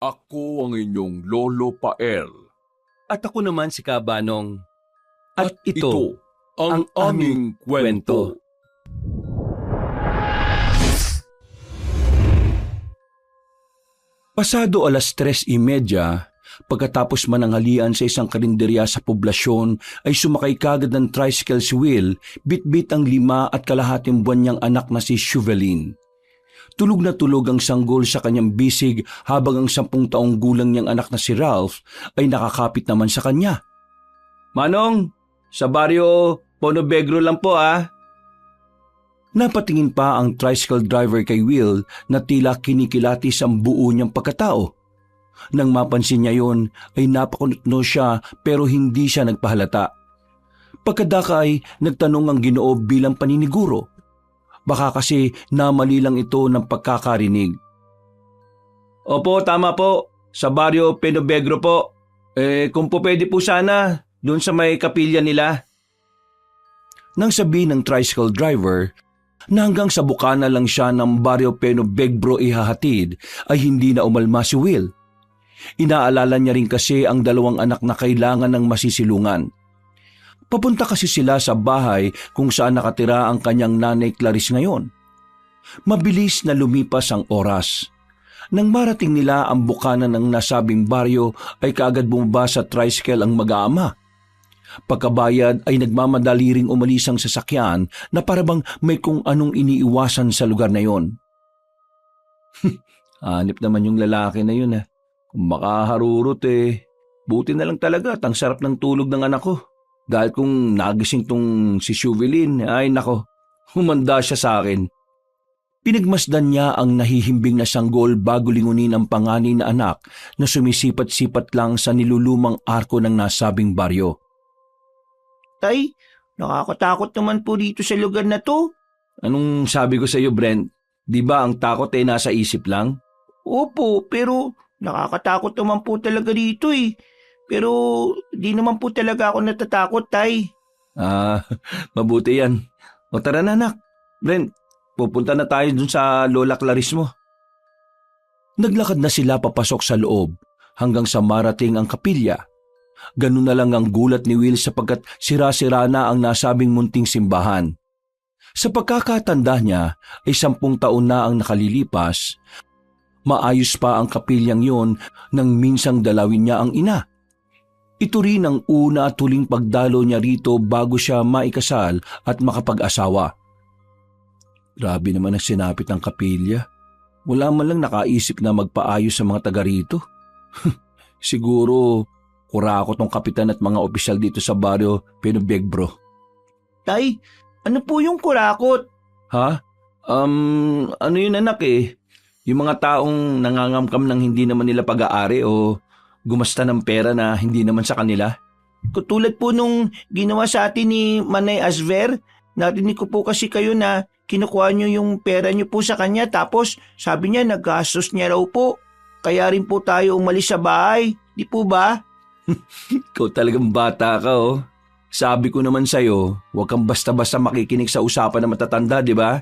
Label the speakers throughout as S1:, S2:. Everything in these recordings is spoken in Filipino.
S1: Ako ang inyong Lolo Pael.
S2: At ako naman si Kabanong.
S1: At ito ang aming kwento.
S3: Pasado 3:30, pagkatapos mananghalian sa isang karinderya sa poblasyon, ay sumakay kagad ng tricycle si Will, bitbit ang 5.5 buwan niyang anak na si Shuvelin. Tulog na tulog ang sanggol sa kanyang bisig habang ang 10 taong gulang niyang anak na si Ralph ay nakakapit naman sa kanya.
S2: Manong, sa baryo Ponobegro lang po
S3: Napatingin pa ang tricycle driver kay Will na tila kinikilatis ang buo niyang pagkatao. Nang mapansin niya yon ay napakunotno siya pero hindi siya nagpahalata. Pagkadaka ay nagtanong ang Ginoo bilang paniniguro. Baka kasi namali lang ito ng pagkakarinig.
S2: Opo, tama po. Sa baryo Ponobegro po. Kung po pwede po sana, doon sa may kapilya nila.
S3: Nang sabihin ng tricycle driver na hanggang sa bukana lang siya ng baryo Ponobegro ihahatid, ay hindi na umalma si Will. Inaalala niya rin kasi ang 2 anak na kailangan ng masisilungan. Papunta kasi sila sa bahay kung saan nakatira ang kanyang nanay Clarice ngayon. Mabilis na lumipas ang oras. Nang marating nila ang bukana ng nasabing baryo ay kaagad bumaba sa tricycle ang mag-aama. Pagkabayad ay nagmamadali ring umalis ang sasakyan na parabang may kung anong iniiwasan sa lugar na yon.
S2: Hanip naman yung lalaki na yun Kung makaharurot buti na lang talaga at ang sarap ng tulog ng anak ko. Dahil kung nagising tong si Shuvelin, ay nako, humanda siya sa akin.
S3: Pinagmasdan niya ang nahihimbing na sanggol bago lingunin ang panganay na anak na sumisipat-sipat lang sa nilulumang arko ng nasabing baryo.
S4: Tay, nakakatakot naman po dito sa lugar na to.
S2: Anong sabi ko sa iyo, Brent? Di ba ang takot nasa isip lang?
S4: Opo, pero nakakatakot naman po talaga dito Pero di naman po talaga ako natatakot, Tay.
S2: Mabuti yan. O tara na, anak. Brent, pupunta na tayo dun sa Lola Clarice mo.
S3: Naglakad na sila papasok sa loob hanggang sa marating ang kapilya. Ganun na lang ang gulat ni Will sapagkat sira-sira na ang nasabing munting simbahan. Sa pagkakatanda niya ay 10 taon na ang nakalilipas. Maayos pa ang kapilyang yon nang minsang dalawin niya ang ina. Ito rin ang una at huling pagdalo niya rito bago siya maikasal at makapag-asawa. Grabe naman ang sinapit ng kapilya. Wala man lang nakaisip na magpaayos sa mga taga rito. Siguro kurakot ng kapitan at mga opisyal dito sa baryo Ponobegro.
S4: Tay, ano po yung kurakot?
S2: Ano yun anak Yung mga taong nangangamkam ng hindi naman nila pag-aari o gumasta ng pera na hindi naman sa kanila.
S4: Katulad po nung ginawa sa atin ni Manay Asver, narinig ko po kasi kayo na kinukuha nyo yung pera nyo po sa kanya tapos sabi niya naggastos niya raw po. Kaya rin po tayo umalis sa bahay, di po ba?
S2: Ikaw talagang bata ka Sabi ko naman sa'yo, huwag kang basta-basta makikinig sa usapan ng matatanda, di ba?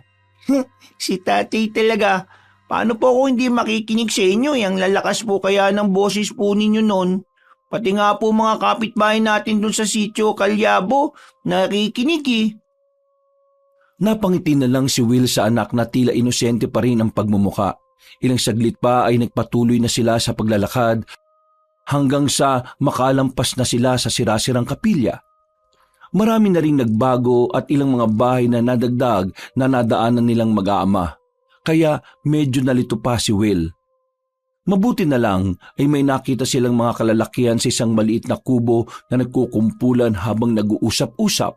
S4: Si tatay talaga. Paano po ako hindi makikinig sa inyo? Yang lalakas po kaya ng boses po ninyo noon. Pati nga po mga kapitbahay natin dun sa sitio Calyabo, nakikinig
S3: Napangiti na lang si Will sa anak na tila inosente pa rin ang pagmumuka. Ilang saglit pa ay nagpatuloy na sila sa paglalakad hanggang sa makalampas na sila sa sirasirang kapilya. Marami na rin nagbago at ilang mga bahay na nadagdag na nadaanan nilang mag-aama. Kaya medyo nalito pa si Will. Mabuti na lang ay may nakita silang mga kalalakihan sa isang maliit na kubo na nagkukumpulan habang nag-uusap-usap.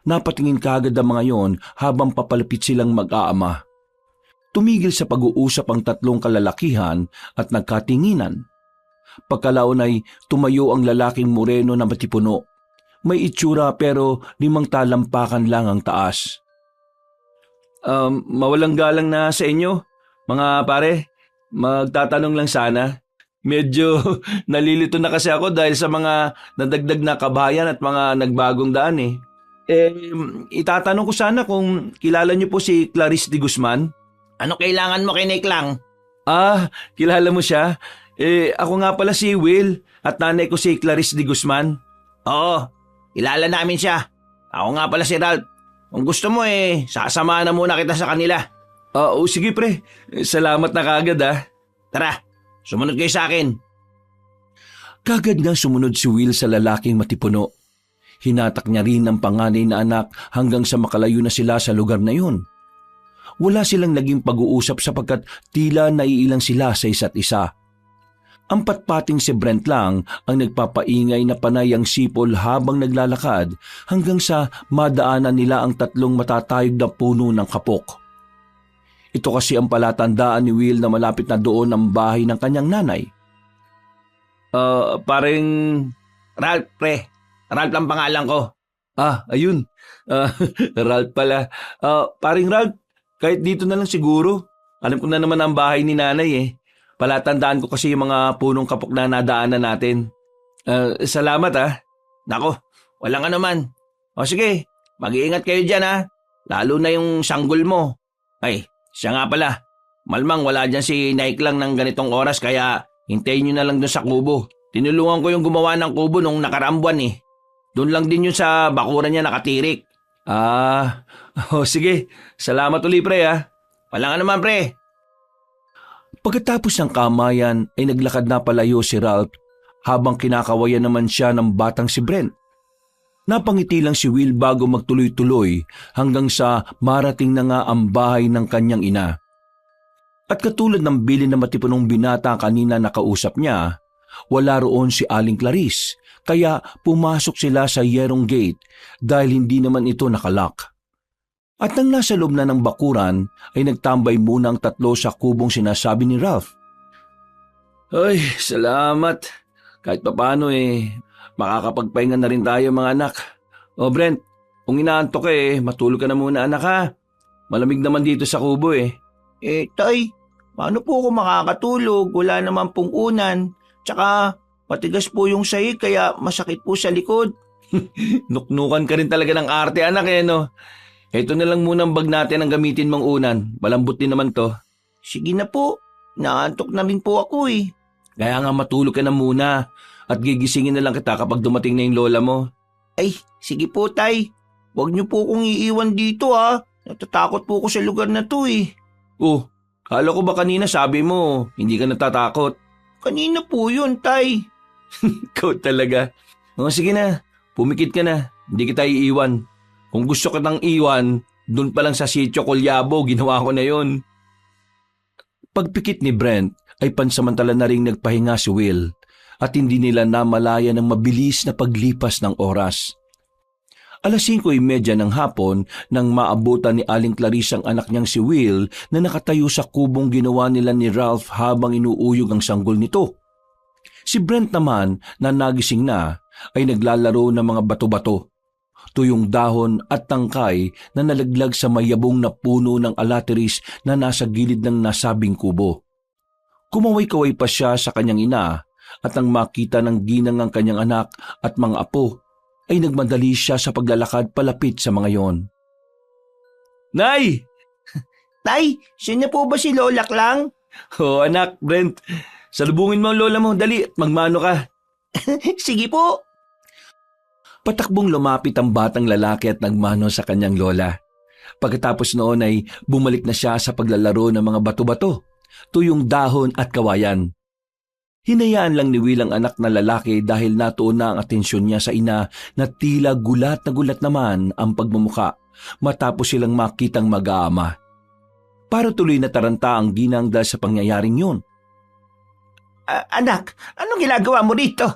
S3: Napatingin kaagad ang mga yon habang papalapit silang mag-aama. Tumigil sa pag-uusap ang 3 kalalakihan at nagkatinginan. Pagkalaon ay tumayo ang lalaking moreno na matipuno. May itsura pero 5 talampakan lang ang taas.
S2: Mawalang galang na sa inyo, mga pare. Magtatanong lang sana. Medyo nalilito na kasi ako dahil sa mga nadagdag na kabayan at mga nagbagong daan Itatanong ko sana kung kilala niyo po si Clarice de Guzman.
S4: Ano kailangan mo kay Neklang?
S2: Kilala mo siya? Ako nga pala si Will at nanay ko si Clarice de Guzman.
S4: Oo, kilala namin siya. Ako nga pala si Ralph. Kung gusto mo sasamahan na muna kita sa kanila.
S2: Sige pre, salamat na kagad ah.
S4: Tara, sumunod kayo sa akin.
S3: Kagad nga sumunod si Will sa lalaking matipuno. Hinatak niya rin ang panganay na anak hanggang sa makalayo na sila sa lugar na yun. Wala silang naging pag-uusap sapagkat tila naiilang sila sa isa't isa. Ang patpating si Brent lang ang nagpapaingay na panay ang sipol habang naglalakad hanggang sa madaanan nila ang tatlong matatayog na puno ng kapok. Ito kasi ang palatandaan ni Will na malapit na doon ang bahay ng kanyang nanay.
S2: Parang...
S4: Ralph, pre. Ralph ang pangalan ko.
S2: Ayun. Ralph pala. Paring Ralph, kahit dito na lang siguro. Alam ko na naman ang bahay ni nanay eh. Palatandaan ko kasi yung mga punong kapok na nadaanan natin. Salamat ah.
S4: Nako, walang anuman. O sige, mag-iingat kayo dyan Lalo na yung sanggol mo. Ay, siya nga pala. Malmang wala dyan si Nike lang ng ganitong oras kaya hintayin nyo na lang doon sa kubo. Tinulungan ko yung gumawa ng kubo nung nakaraang buwan eh. Doon lang din yun sa bakuran niya nakatirik.
S2: Sige. Salamat ulit pre ah.
S4: Walang anuman pre.
S3: Pagkatapos ng kamayan ay naglakad na palayo si Ralph habang kinakawayan naman siya ng batang si Brent. Napangiti lang si Will bago magtuloy-tuloy hanggang sa marating na nga ang bahay ng kanyang ina. At katulad ng bili na matipunong binata kanina nakausap niya, wala roon si Aling Clarice kaya pumasok sila sa yerong gate dahil hindi naman ito nakalak. At nang nasa loob na ng bakuran ay nagtambay muna ang tatlo sa kubong sinasabi ni Ralph.
S2: Ay, salamat. Kahit papaano makakapagpahinga na rin tayo mga anak. O Brent, kung inaantok ka matulog ka na muna anak ha. Malamig naman dito sa kubo
S4: Tay, paano po ako makakatulog? Wala naman pong unan. Tsaka matigas po yung sahig kaya masakit po sa likod.
S2: Nuknukan ka rin talaga ng arte anak no. Ito na lang muna ang bag natin ang gamitin mong unan. Malambot din naman to.
S4: Sige na po. Naantok na rin po ako
S2: Kaya nga matulog ka na muna at gigisingin na lang kita kapag dumating na yung lola mo.
S4: Ay, sige po tay. Huwag niyo po kong iiwan dito Natatakot po ako sa lugar na to
S2: Kala ko ba kanina sabi mo hindi ka natatakot?
S4: Kanina po yun tay.
S2: Ikaw talaga. Sige na, pumikit ka na. Hindi kita iiwan. Kung gusto kitang iwan, dun pa lang sa sitio Kulyabo, ginawa ko na yon.
S3: Pagpikit ni Brent ay pansamantala na ring nagpahinga si Will at hindi nila namalaya ng mabilis na paglipas ng oras. 5:30 ng hapon nang maabutan ni Aling Clarice ang anak niyang si Will na nakatayo sa kubong ginawa nila ni Ralph habang inuuyog ang sanggol nito. Si Brent naman na nagising na ay naglalaro ng mga bato-bato, tuyong dahon at tangkay na nalaglag sa mayabong na puno ng alateris na nasa gilid ng nasabing kubo. Kumaway-kaway pa siya sa kanyang ina at nang makita ng ginang ang kanyang anak at mga apo, ay nagmadali siya sa paglalakad palapit sa mga yon.
S2: Nay!
S4: Tay, sino po ba si Lola Klang?
S2: Anak, Brent. Salubungin mo ang lola mo, dali at magmano ka.
S4: Sige po.
S3: Patakbong lumapit ang batang lalaki at nagmano sa kanyang lola. Pagkatapos noon ay bumalik na siya sa paglalaro ng mga bato-bato, tuyong dahon at kawayan. Hinayaan lang ni Will ang anak na lalaki dahil natuon na ang atensyon niya sa ina na tila gulat na gulat naman ang pagmumuka matapos silang makitang mag-aama. Para tuloy na taranta ang ginang dahil sa pangyayaring yun.
S4: Anak, anong ginagawa mo dito?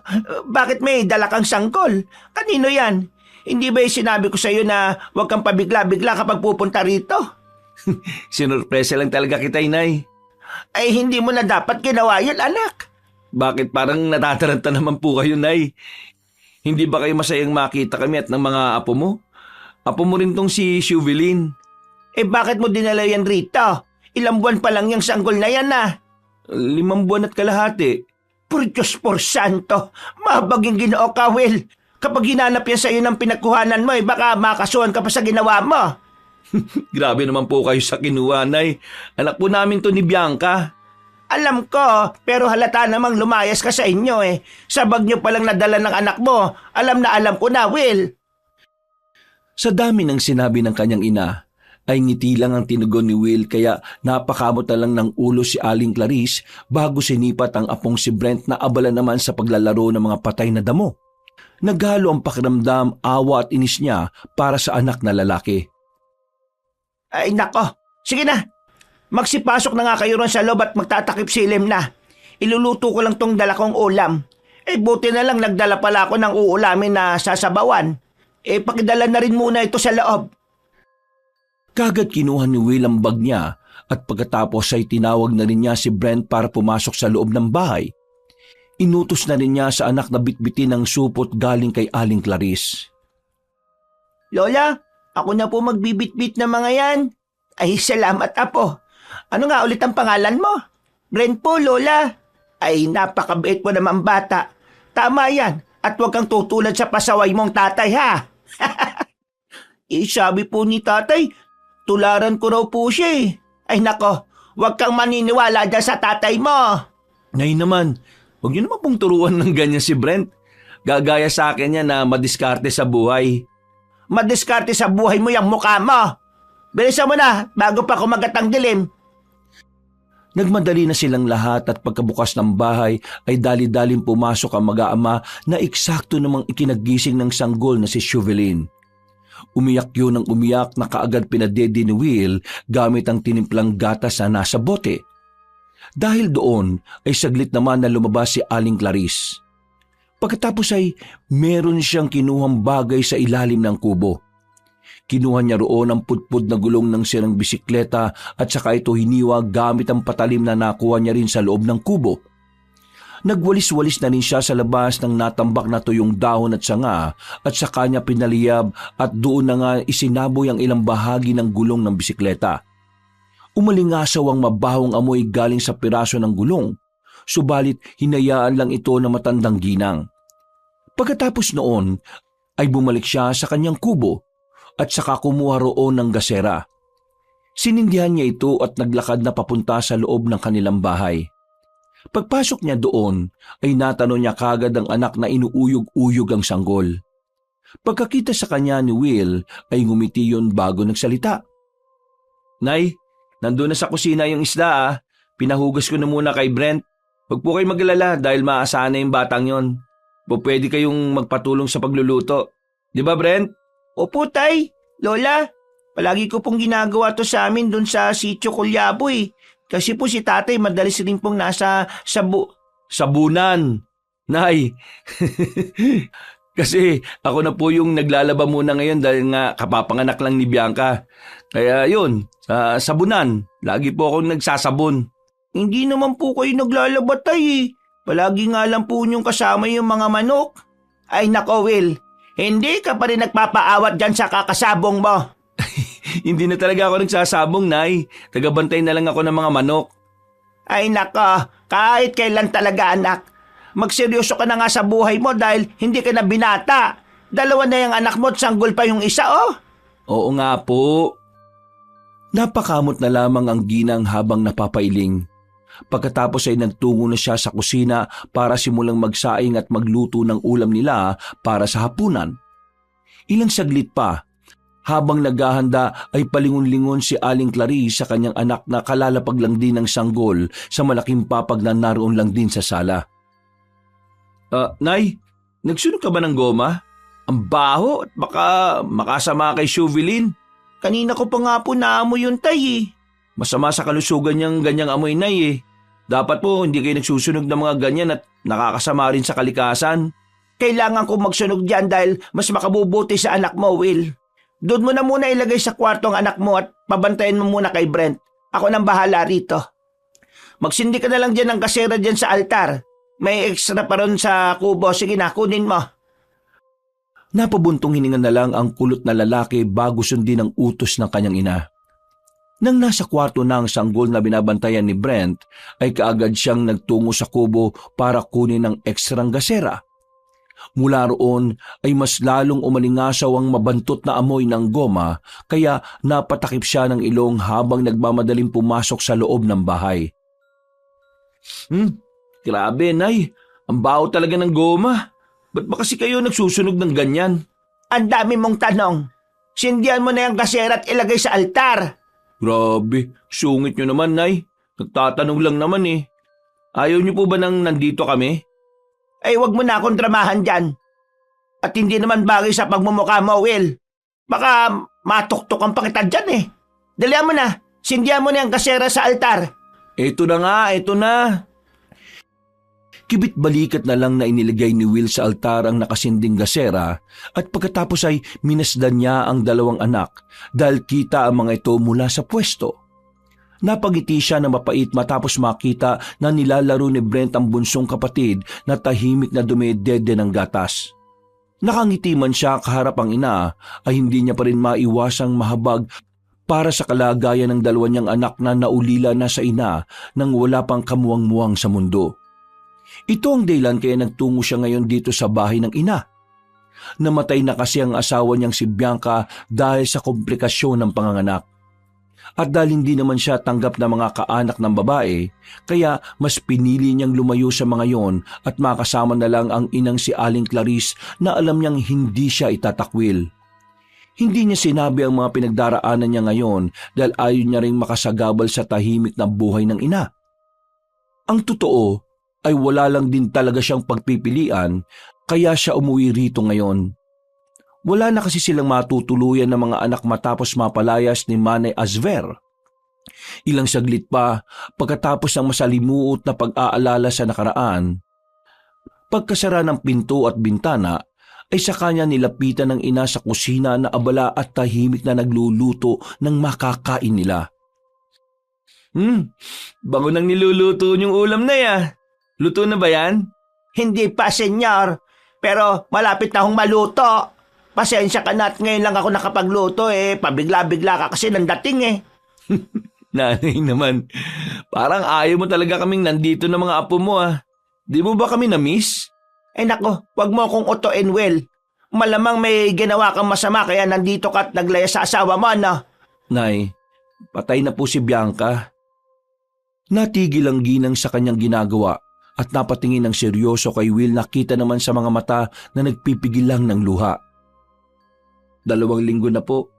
S4: Bakit may dala kang sangkol? Kanino yan? Hindi ba sinabi ko sa iyo na huwag kang pabigla-bigla kapag pupunta rito?
S2: Sinurpresa lang talaga kita, inay.
S4: Ay hindi mo na dapat ginawa yun, anak.
S2: Bakit parang natataranta naman po kayo, Nay? Hindi ba kayo masayang makita kami at ng mga apo mo? Apo mo rin tong si Shuvelin.
S4: Bakit mo dinala yan rito? Ilang buwan pa lang yung sanggol na yan
S2: 5 buwan at kalahati.
S4: Por Diyos por santo, mabaging Ginoo ka, Will. Kapag hinanap yan sa iyo ng pinagkuhanan mo, baka makasuhan ka pa sa ginawa mo.
S2: Grabe naman po kayo sa kinuha, Nay. Anak po namin to ni Bianca.
S4: Alam ko, pero halata namang lumayas ka sa inyo eh. Sa bag niyo palang nadala ng anak mo. Alam na alam ko na, Will.
S3: Sa dami ng sinabi ng kanyang ina, ay ngiti lang ang tinugon ni Will kaya napakamot na lang ng ulo si Aling Clarice bago sinipat ang apong si Brent na abala naman sa paglalaro ng mga patay na damo. Naghalo ang pakiramdam, awa at inis niya para sa anak na lalaki.
S4: Ay nako, sige na. Magsipasok na nga kayo ron sa loob at magtatakip silim na. Iluluto ko lang tong dala kong ulam. Buti na lang nagdala pala ako ng uulamin na sasabawan. Pakidala na rin muna ito sa loob.
S3: Kagad kinuha ni Will ang bag niya at pagkatapos ay tinawag na rin niya si Brent para pumasok sa loob ng bahay. Inutos na rin niya sa anak na bitbitin ang supot galing kay Aling Clarice.
S4: Lola, ako na po magbibitbit ng mga yan. Ay, salamat apo. Ano nga ulit ang pangalan mo? Brent po, Lola. Ay, napakabait mo naman bata. Tama yan. At huwag kang tutulad sa pasaway mong tatay, ha? Sabi po ni tatay, tularan ko raw po siya eh. Ay nako, huwag kang maniniwala dyan sa tatay mo.
S3: Nay naman, huwag niyo naman pong turuan ng ganyan si Brent. Gagaya sa akin yan na madiskarte sa buhay.
S4: Madiskarte sa buhay mo yung mukha mo. Bilisan mo na bago pa kumagat ang dilim.
S3: Nagmadali na silang lahat at pagkabukas ng bahay ay dali-daling pumasok ang mag-aama na eksakto namang ikinagising ng sanggol na si Chauvelin. Umiyak yun ng umiyak na kaagad pinadede ni Will gamit ang tinimplang gatas na nasa bote. Dahil doon ay saglit naman na lumabas si Aling Clarice. Pagkatapos ay meron siyang kinuhang bagay sa ilalim ng kubo. Kinuha niya roon ang pudpud na gulong ng sirang bisikleta at saka ito hiniwa gamit ang patalim na nakuha niya rin sa loob ng kubo. Nagwalis-walis na rin siya sa labas ng natambak na tuyong dahon at sanga at saka niya pinaliyab at doon na nga isinaboy ang ilang bahagi ng gulong ng bisikleta. Umalingasaw ang mabahong amoy galing sa piraso ng gulong, subalit hinayaan lang ito na matandang ginang. Pagkatapos noon ay bumalik siya sa kanyang kubo at saka kumuha roon ng gasera. Sinindihan niya ito at naglakad na papunta sa loob ng kanilang bahay. Pagpasok niya doon ay natanong niya kagad ang anak na inuuyog-uyog ang sanggol. Pagkakita sa kanya ni Will ay ngumiti yun bago nagsalita. Nay, nandun na sa kusina yung isda ah. Pinahugas ko na muna kay Brent. Huwag po kayo mag-alala dahil maasahan na yung batang yon. Pwede kayong magpatulong sa pagluluto. Di ba Brent?
S4: Opo tay, Lola. Palagi ko pong ginagawa to sa amin dun sa sitio Kulyabo eh. Kasi po si tatay madalis rin pong nasa
S3: sabunan. Nay, kasi ako na po yung naglalaba muna ngayon dahil nga kapapanganak lang ni Bianca. Kaya yun, sa sabunan, lagi po akong nagsasabon.
S4: Hindi naman po kayo naglalaba tay eh. Palagi nga lang po niyong kasama yung mga manok. Ay nako Will, hindi ka pa rin nagpapaawat dyan sa kakasabong mo.
S3: Hindi na talaga ako nagsasabong, Nay. Tagabantay na lang ako ng mga manok.
S4: Ay nako, kahit kailan talaga anak. Magseryoso ka na nga sa buhay mo dahil hindi ka na binata. 2 na yung anak mo at sanggol pa yung isa oh.
S3: Oo nga po. Napakamot na lamang ang ginang habang napapailing. Pagkatapos ay nagtungo na siya sa kusina para simulang magsaing at magluto ng ulam nila para sa hapunan. Ilang saglit pa, habang naghahanda ay palingon-lingon si Aling Clarice sa kanyang anak na kalalapag lang din ng sanggol sa malaking papag na naroon lang din sa sala. Nay, nagsunog ka ba ng goma? Ang baho at baka makasama kay Chauvelin.
S4: Kanina ko pa nga po naamoy yun tay eh.
S3: Masama sa kalusugan niyang ganyang amoy, Nay eh. Dapat po hindi kayo nagsusunog ng mga ganyan at nakakasama rin sa kalikasan.
S4: Kailangan ko magsunog dyan dahil mas makabubuti sa anak mo, Will. Doon mo na muna ilagay sa kwarto ang anak mo at pabantayan mo muna kay Brent. Ako nang bahala rito. Magsindi ka na lang dyan ng kasera dyan sa altar. May extra pa ron sa kubo. Sige na, kunin mo.
S3: Napabuntong hininga na lang ang kulot na lalaki bago sundin ang utos ng kanyang ina. Nang nasa kwarto na ang sanggol na binabantayan ni Brent, ay kaagad siyang nagtungo sa kubo para kunin ang ekstrang gasera. Mula roon ay mas lalong umalingasaw ang mabantot na amoy ng goma kaya napatakip siya ng ilong habang nagmamadaling pumasok sa loob ng bahay.
S2: Grabe, Nay. Ang baho talaga ng goma. Ba't ba kasi kayo nagsusunog ng ganyan?
S4: Ang dami mong tanong. Sindihan mo na yung gasera at ilagay sa altar.
S2: Grabe, sungit nyo naman, Nay. Nagtatanong lang naman eh. Ayaw nyo po ba nang nandito kami?
S4: Ay, wag mo na akong dramahan dyan. At hindi naman bagay sa pagmumukha mo, Will. Baka matuktok ang pakita dyan eh. Dalihan mo na. Sindihan mo na yung gasera sa altar.
S2: Ito na nga, ito na.
S3: Kibit-balikat na lang na inilagay ni Will sa altar ang nakasinding gasera at pagkatapos ay minasdan niya ang dalawang anak dahil kita ang mga ito mula sa pwesto. Napagiti siya na mapait matapos makita na nilalaro ni Brent ang bunsong kapatid na tahimik na dumedede ng gatas. Nakangiti man siya kaharap ang ina ay hindi niya pa rin maiwasang mahabag para sa kalagayan ng dalawa niyang anak na naulila na sa ina nang wala pang kamuwang-muwang sa mundo. Ito ang dahilan kaya nagtungo siya ngayon dito sa bahay ng ina. Namatay na kasi ang asawa niyang si Bianca dahil sa komplikasyon ng panganganak. At dahil hindi naman siya tanggap na mga kaanak ng babae, kaya mas pinili niyang lumayo sa mga yon at makasama na lang ang inang si Aling Clarice na alam niyang hindi siya itatakwil. Hindi niya sinabi ang mga pinagdaraanan niya ngayon dahil ayaw niya ring makasagabal sa tahimik na buhay ng ina. Ang totoo ay wala lang din talaga siyang pagpipilian kaya siya umuwi rito ngayon. Wala na kasi silang matutuluyan ng mga anak matapos mapalayas ni Manay Asver. Ilang saglit pa pagkatapos ng masalimuot na pag-aalala sa nakaraan, pagkasara ng pinto at bintana ay sa kanya nilapitan ng ina sa kusina na abala at tahimik na nagluluto ng makakain nila.
S2: Bango nang niluluto niyong ulam na ya. Luto na ba yan?
S4: Hindi pa, senyor. Pero malapit na akong maluto. Pasensya ka na at ngayon lang ako nakapagluto eh. Pabigla-bigla ka kasi nang dating eh.
S2: Nanay naman, parang ayaw mo talaga kaming nandito ng mga apo mo ah. Di mo ba kami na-miss?
S4: Eh nako, wag mo akong utuin, Will. Malamang may ginawa kang masama kaya nandito ka at naglaya sa asawa mo, no?
S3: Nay, patay na po si Bianca. Natigil ang ginang sa kanyang ginagawa at napatingin ng seryoso kay Will na kita naman sa mga mata na nagpipigil lang ng luha. 2 linggo na po.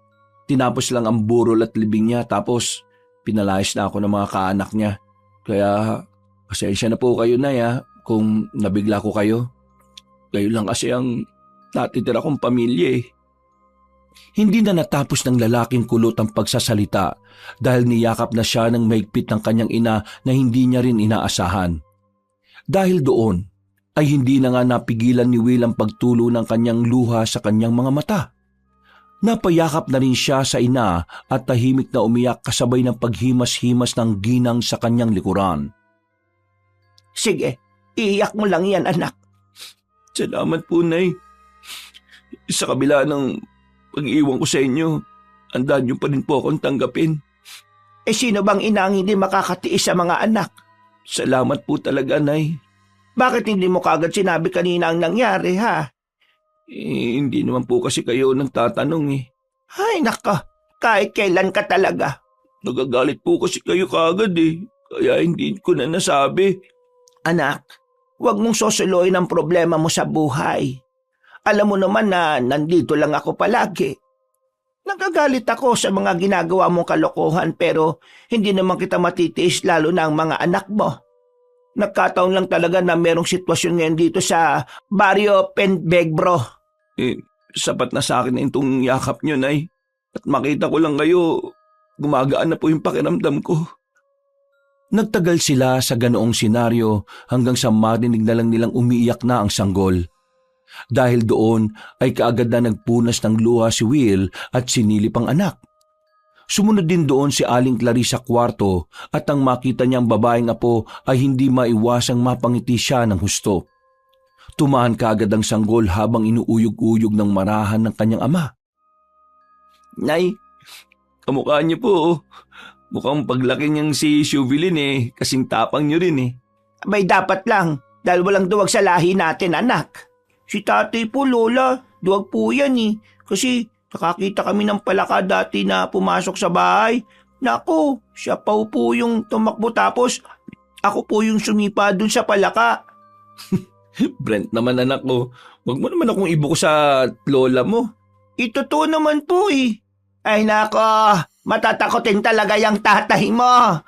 S3: Tinapos lang ang burol at libing niya tapos pinalayas na ako ng mga kaanak niya. Kaya pasensya na po kayo, Nay, kung nabigla ko kayo. Kayo lang kasi ang natitira kong pamilya eh. Hindi na natapos ng lalaking kulot ang pagsasalita dahil niyakap na siya ng mahigpit ng kanyang ina na hindi niya rin inaasahan. Dahil doon ay hindi na nga napigilan ni Will ang pagtulo ng kanyang luha sa kanyang mga mata. Napayakap na rin siya sa ina at tahimik na umiyak kasabay ng paghimas-himas ng ginang sa kanyang likuran.
S4: Sige, iiyak mo lang yan, anak.
S2: Salamat po, Nay. Sa kabila ng pag-iwan ko sa inyo, handa niyo pa rin po akong tanggapin.
S4: Eh sino bang ina ang hindi makakatiis sa mga anak?
S2: Salamat po talaga, Nay.
S4: Bakit hindi mo kagad sinabi kanina ang nangyari, ha?
S2: Hindi naman po kasi kayo nagtatanong eh.
S4: Ay, nako. Kahit kailan ka talaga.
S2: Nagagalit po kasi kayo kagad eh. Kaya hindi ko na nasabi.
S4: Anak, huwag mong sosuloyin ang problema mo sa buhay. Alam mo naman na nandito lang ako palagi. Nagagalit ako sa mga ginagawa mong kalokohan pero hindi naman kita matitiis lalo na ang mga anak mo. Nagkataon lang talaga na merong sitwasyon ngayon dito sa Barrio Penbegbro.
S2: Sapat na sa akin na itong yakap nyo, Nay. At makita ko lang kayo, gumagaan na po yung pakiramdam ko.
S3: Nagtagal sila sa ganoong senaryo hanggang sa marinig na lang nilang umiiyak na ang sanggol. Dahil doon ay kaagad na nagpunas ng luha si Will at sinilip ang anak. Sumunod din doon si Aling Clarice sa kwarto at ang makita niyang babaeng apo ay hindi maiwasang mapangiti siya ng husto. Tumahan kaagad ang sanggol habang inuuyog-uyog ng marahan ng kanyang ama.
S2: Nay, kamukha niyo po. Mukhang paglaki niyang si Shuvilin eh, kasing tapang niyo rin eh.
S4: Abay dapat lang, dahil walang duwag sa lahi natin, anak. Si tatay po, Lola, duwag po yan eh. Kasi nakakita kami ng palaka dati na pumasok sa bahay. Naku, siya pa po yung tumakbo tapos Ako po yung sumipa dun sa palaka.
S2: Brent naman anak ko, wag mo naman akong ibuko sa lola mo.
S4: Totoo naman po eh. Ay nako, matatakotin talaga yung tatay mo.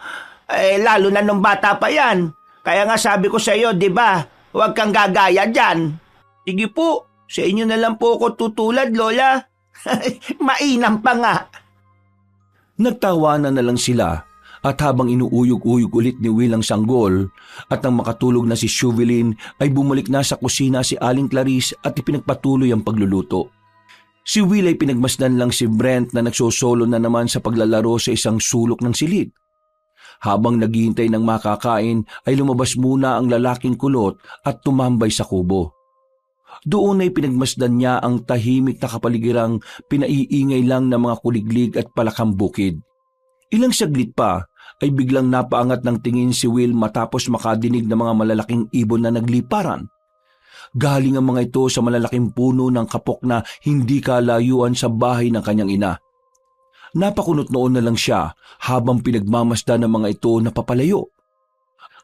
S4: Lalo na nung bata pa yan. Kaya nga sabi ko sa iyo, di ba, huwag kang gagaya dyan. Sige po, sa inyo na lang po ako tutulad, Lola. Mainam pa nga.
S3: Nagtawanan na lang sila at habang inuuyog-uyog ulit ni Will ang sanggol at nang makatulog na si Shuvelin ay bumalik na sa kusina si Aling Clarice at ipinagpatuloy ang pagluluto. Si Will ay pinagmasdan lang si Brent na nagsosolo na naman sa paglalaro sa isang sulok ng silid. Habang naghihintay ng makakain ay lumabas muna ang lalaking kulot at tumambay sa kubo. Doon ay pinagmasdan niya ang tahimik na kapaligirang pinaiingay lang ng mga kuliglig at palakang bukid. Ilang saglit pa ay biglang napaangat ng tingin si Will matapos makadinig ng mga malalaking ibon na nagliparan. Galing ang mga ito sa malalaking puno ng kapok na hindi kalayuan sa bahay ng kanyang ina. Napakunot noon na lang siya habang pinagmamasdan ng mga ito na papalayo.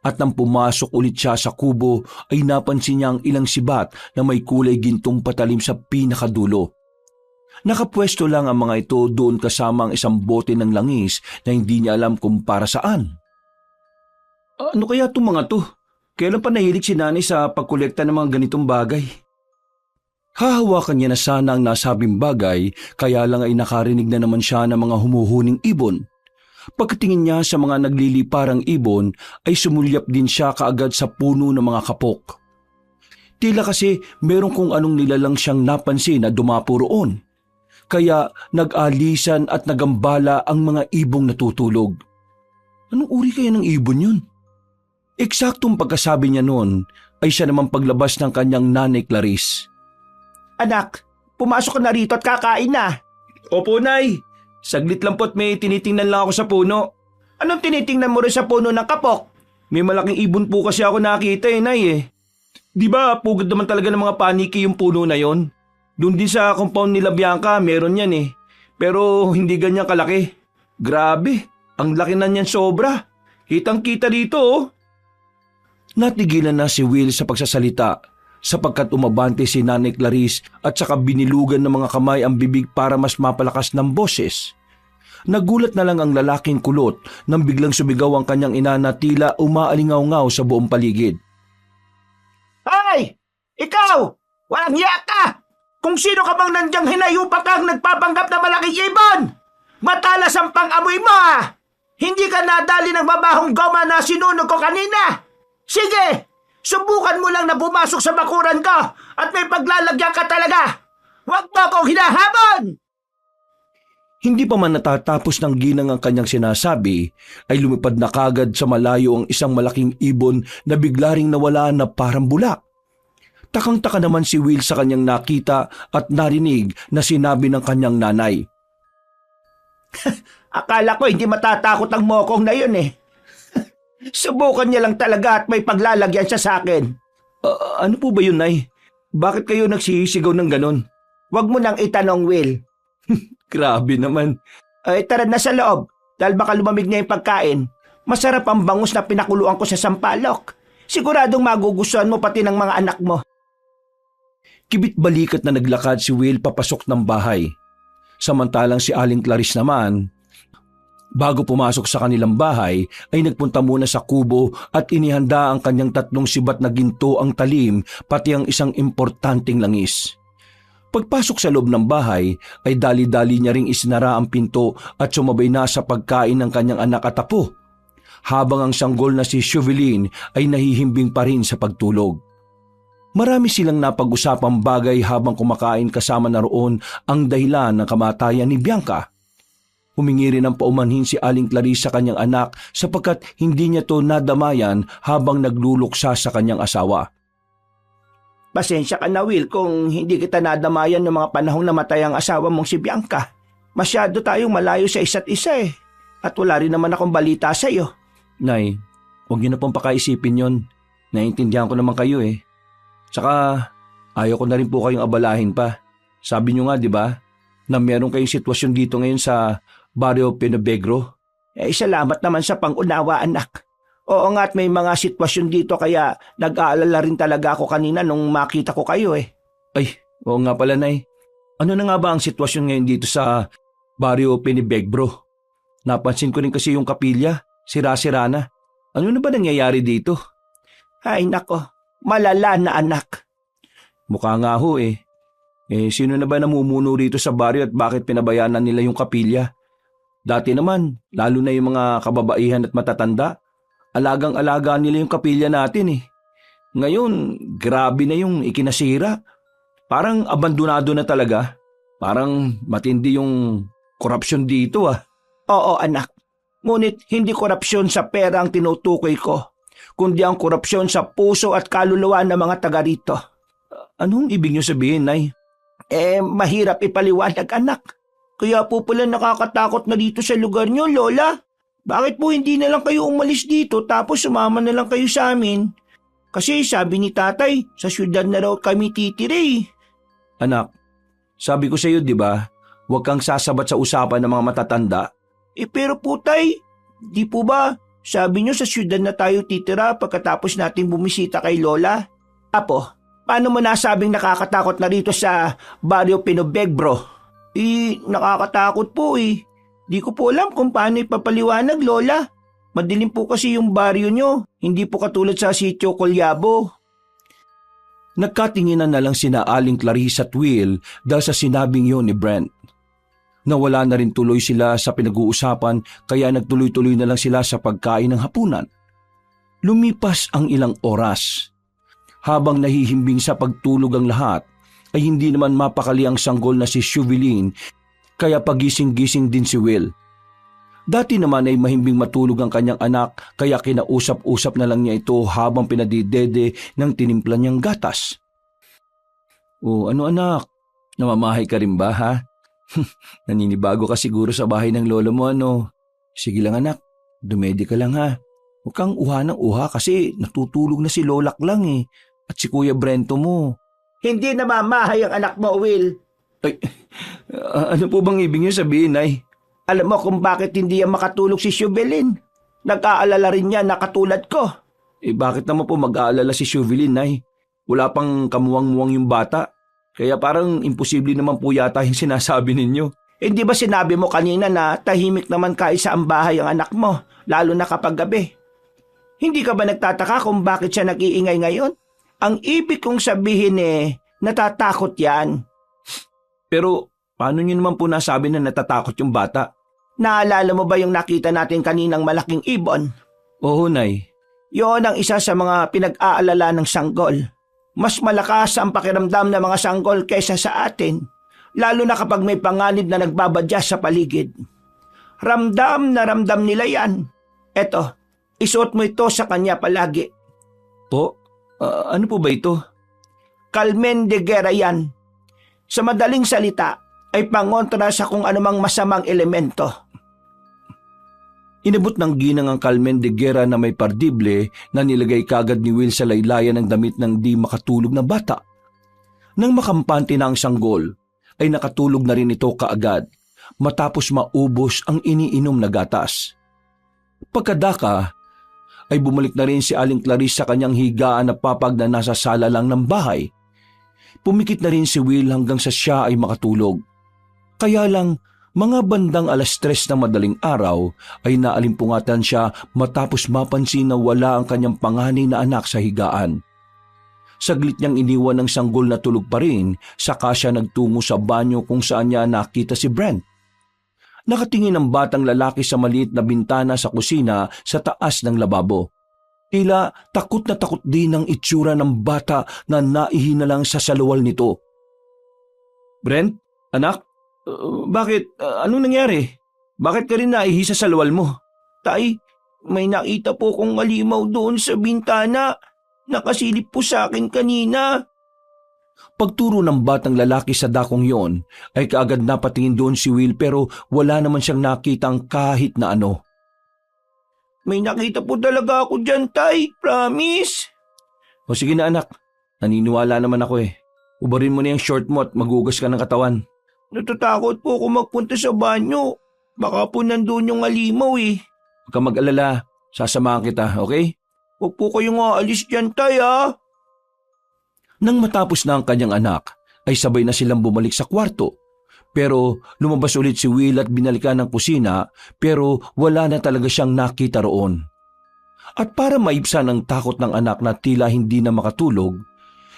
S3: At nang pumasok ulit siya sa kubo ay napansin niya ang ilang sibat na may kulay gintong patalim sa pinakadulo. Nakapwesto lang ang mga ito doon kasama ang isang bote ng langis na hindi niya alam kung para saan. Ano kaya itong mga to? Kailan pa nahilig si nanay sa pagkolekta ng mga ganitong bagay? Hahawakan niya na sana ang nasabing bagay kaya lang ay nakarinig na naman siya ng mga humuhuning ibon. Pagkatingin niya sa mga nagliliparang ibon ay sumulyap din siya kaagad sa puno ng mga kapok. Tila kasi meron kung anong nilalang siyang napansin na dumapo roon. Kaya nag-alisan at nagambala ang mga ibong natutulog. Anong uri kaya ng ibon yun? Eksaktong pagkasabi niya noon ay siya naman paglabas ng kanyang nanay Clarice.
S4: Anak, pumasok ka na rito at kakain na.
S2: Opo, Nay. Saglit lang po't may tinitingnan lang ako sa puno.
S4: Anong tinitingnan mo rin sa puno ng kapok?
S2: May malaking ibon po kasi ako nakita Nay eh. Di ba pugad naman talaga ng mga paniki yung puno na yon? Doon din sa compound nila Bianca, meron yan eh. Pero hindi ganyan kalaki. Grabe, ang laki na niyan sobra. Kitang-kita dito oh.
S3: Natigilan na si Will sa pagsasalita sapagkat umabante si Nanay Clarice at saka binilugan ng mga kamay ang bibig para mas mapalakas ng boses. Nagulat na lang ang lalaking kulot nang biglang sumigaw ang kanyang ina na tila umaalingaw-ngaw sa buong paligid.
S4: Hoy! Ikaw! Walang hiya ka! Kung sino ka bang nandyang hinayupa kang nagpapanggap na malaking ibon! Matalas ang pang-amoy mo ah! Hindi ka nadali ng mabahong goma na sinunog ko kanina! Sige! Subukan mo lang na pumasok sa bakuran ko at may paglalagyan ka talaga! Huwag mo akong hinahamon!
S3: Hindi pa man natatapos ng ginang ang kanyang sinasabi, ay lumipad na kagad sa malayo ang isang malaking ibon na bigla ring nawala na parang bulak. Takang-taka naman si Will sa kanyang nakita at narinig na sinabi ng kanyang nanay.
S4: Akala ko hindi matatakot ang mokong na yun eh. Subukan niya lang talaga at may paglalagyan siya sa akin.
S2: Ano po ba yun, Nay? Bakit kayo nagsisigaw ng ganon?
S4: Huwag mo nang itanong, Will.
S2: Grabe naman.
S4: Ay, tara na sa loob dahil baka lumamig na yung pagkain. Masarap ang bangus na pinakuluan ko sa sampalok. Siguradong magugustuhan mo pati ng mga anak mo.
S3: Kibit-balikat na naglakad si Will papasok ng bahay. Samantalang si Aling Clarice naman, bago pumasok sa kanilang bahay, ay nagpunta muna sa kubo at inihanda ang kanyang 3 sibat na ginto ang talim pati ang isang importanteng langis. Pagpasok sa loob ng bahay, ay dali-dali niya ring isinara ang pinto at sumabay na sa pagkain ng kanyang anak at apo, habang ang sanggol na si Shuvelin ay nahihimbing pa rin sa pagtulog. Marami silang napag-usapang bagay habang kumakain kasama na roon ang dahilan ng kamatayan ni Bianca. Humingi rin ng paumanhin si Aling Clarice sa kanyang anak sapagkat hindi niya to nadamayan habang nagluluksa sa kanyang asawa.
S4: Pasensya ka na, Will, kung hindi kita nadamayan ng mga panahong namatay ang asawa mong si Bianca. Masyado tayong malayo sa isa't isa eh. At wala rin naman akong balita sa iyo.
S3: Nay, huwag niyo na pong pakaisipin yon. Naiintindihan ko naman kayo eh. Tsaka, ayaw ko na rin po kayong abalahin pa. Sabi niyo nga, di ba, na meron kayong sitwasyon dito ngayon sa Barrio Pinobegro.
S4: Salamat naman sa pangunawa, anak. Oo nga, at may mga sitwasyon dito kaya nag-aalala rin talaga ako kanina nung makita ko kayo eh.
S3: Ay, oo nga pala, Nay. Ano na nga ba ang sitwasyon ngayon dito sa Barrio Penibegro? Napansin ko rin kasi yung kapilya, sira-sira na. Ano na ba nangyayari dito?
S4: Ay nako, malala na anak.
S3: Mukha nga ho eh. Sino na ba namumuno rito sa baryo at bakit pinabayanan nila yung kapilya? Dati naman, lalo na yung mga kababaihan at matatanda, alagang-alaga nila yung kapilya natin eh. Ngayon, grabe na yung ikinasira. Parang abandonado na talaga. Parang matindi yung korupsyon dito ah.
S4: Oo anak, ngunit hindi korupsyon sa pera ang tinutukoy ko, kundi ang korupsyon sa puso at kaluluwa ng mga taga rito.
S3: Anong ibig niyo sabihin, Nay?
S4: Mahirap ipaliwanag anak. Kaya po pala nakakatakot na dito sa lugar niyo, Lola. Bakit po hindi na lang kayo umalis dito tapos sumama na lang kayo sa amin? Kasi sabi ni tatay, sa syudad na raw kami titire.
S3: Anak, sabi ko sa iyo, di ba, huwag kang sasabat sa usapan ng mga matatanda.
S4: Pero po tay, di po ba sabi niyo sa syudad na tayo titira pagkatapos nating bumisita kay Lola? Apo, paano mo nasabing nakakatakot na rito sa Barrio Penibegro? Nakakatakot po eh. Di ko po alam kung paano ipapaliwanag, Lola. Madilim po kasi yung baryo nyo. Hindi po katulad sa sitio Colyabo.
S3: Nagkatinginan na lang sina Aling Clarice at Will dahil sa sinabing yon ni Brent. Nawala na rin tuloy sila sa pinag-uusapan kaya nagtuloy-tuloy na lang sila sa pagkain ng hapunan. Lumipas ang ilang oras. Habang nahihimbing sa pagtulog ang lahat, ay hindi naman mapakali ang sanggol na si Shuvilin kaya pagising-gising din si Will. Dati naman ay mahimbing matulog ang kanyang anak kaya kinausap-usap na lang niya ito habang pinadidede ng tinimpla niyang gatas. "O ano anak, namamahay ka rin ba ha? Naninibago ka siguro sa bahay ng lolo mo ano? Sige lang anak, dumedi ka lang ha. Huwag kang uha ng uha kasi natutulog na si Lolak lang eh at si Kuya Brento mo."
S4: Hindi namamahay ang anak mo, Will.
S3: Ay, ano po bang ibig niyo sabihin, Nay?
S4: Alam mo kung bakit hindi yan makatulog si Shuvelin? Nag-aalala rin niya na katulad ko.
S3: Bakit naman po mag-aalala si Shuvilin, Nay? Wala pang kamuwang-muwang yung bata. Kaya parang imposible naman po yata yung sinasabi ninyo.
S4: Hindi ba sinabi mo kanina na tahimik naman kaisa ang bahay ang anak mo, lalo na kapag gabi? Hindi ka ba nagtataka kung bakit siya nag-iingay ngayon? Ang ibig kong sabihin natatakot yan.
S3: Pero paano niyo naman po nasabi na natatakot yung bata?
S4: Naalala mo ba yung nakita natin kaninang malaking ibon?
S3: Oo, Nay.
S4: Yon ang isa sa mga pinag-aalala ng sanggol. Mas malakas ang pakiramdam ng mga sanggol kaysa sa atin, lalo na kapag may panganib na nagbabadya sa paligid. Ramdam na ramdam nila yan. Eto, isuot mo ito sa kanya palagi.
S3: Po? Ano po ba ito?
S4: Carmen de Guerra yan. Sa madaling salita, ay pangontra sa kung anumang masamang elemento.
S3: Inabot ng ginang ang Carmen de Guerra na may pardible na nilagay kagad ni Will sa laylayan ng damit ng di makatulog na bata. Nang makampante na ang sanggol, ay nakatulog na rin ito kaagad matapos maubos ang iniinom na gatas. Pagkadaka, ay bumalik na rin si Aling Clarice sa kanyang higaan na papag na nasa sala lang ng bahay. Pumikit na rin si Will hanggang sa siya ay makatulog. Kaya lang, mga bandang 3:00 ng madaling araw ay naalimpungatan siya matapos mapansin na wala ang kanyang panganay na anak sa higaan. Saglit niyang iniwan ng sanggol na tulog pa rin, saka siya nagtungo sa banyo kung saan niya nakita si Brent. Nakatingin ang batang lalaki sa maliit na bintana sa kusina sa taas ng lababo. Tila takot na takot din ang itsura ng bata na naihinalang sa saluwal nito. "Brent, anak, bakit? Anong nangyari? Bakit ka rin naihi sa saluwal mo?"
S4: Tay, may nakita po kong alimaw doon sa bintana. Nakasilip po sa akin kanina.
S3: Pagturo ng batang lalaki sa dakong yon, ay kaagad napatingin doon si Will pero wala naman siyang nakitang kahit na ano.
S4: May nakita po talaga ako dyan, Tay. Promise.
S3: O sige na anak, naniniwala naman ako eh. Ubarin mo na yung short mo at magugas ka ng katawan.
S4: Natatakot po ako magpunta sa banyo. Baka po nandun yung alimaw eh.
S3: Huwag kang mag-alala, Sasamahan kita, okay?
S4: Huwag po kayong aalis dyan, tay, ha?
S3: Nang matapos na ang kanyang anak, ay sabay na silang bumalik sa kwarto. Pero lumabas ulit si Will at binalikan ng kusina pero wala na talaga siyang nakita roon. At para maibsan ang takot ng anak na tila hindi na makatulog,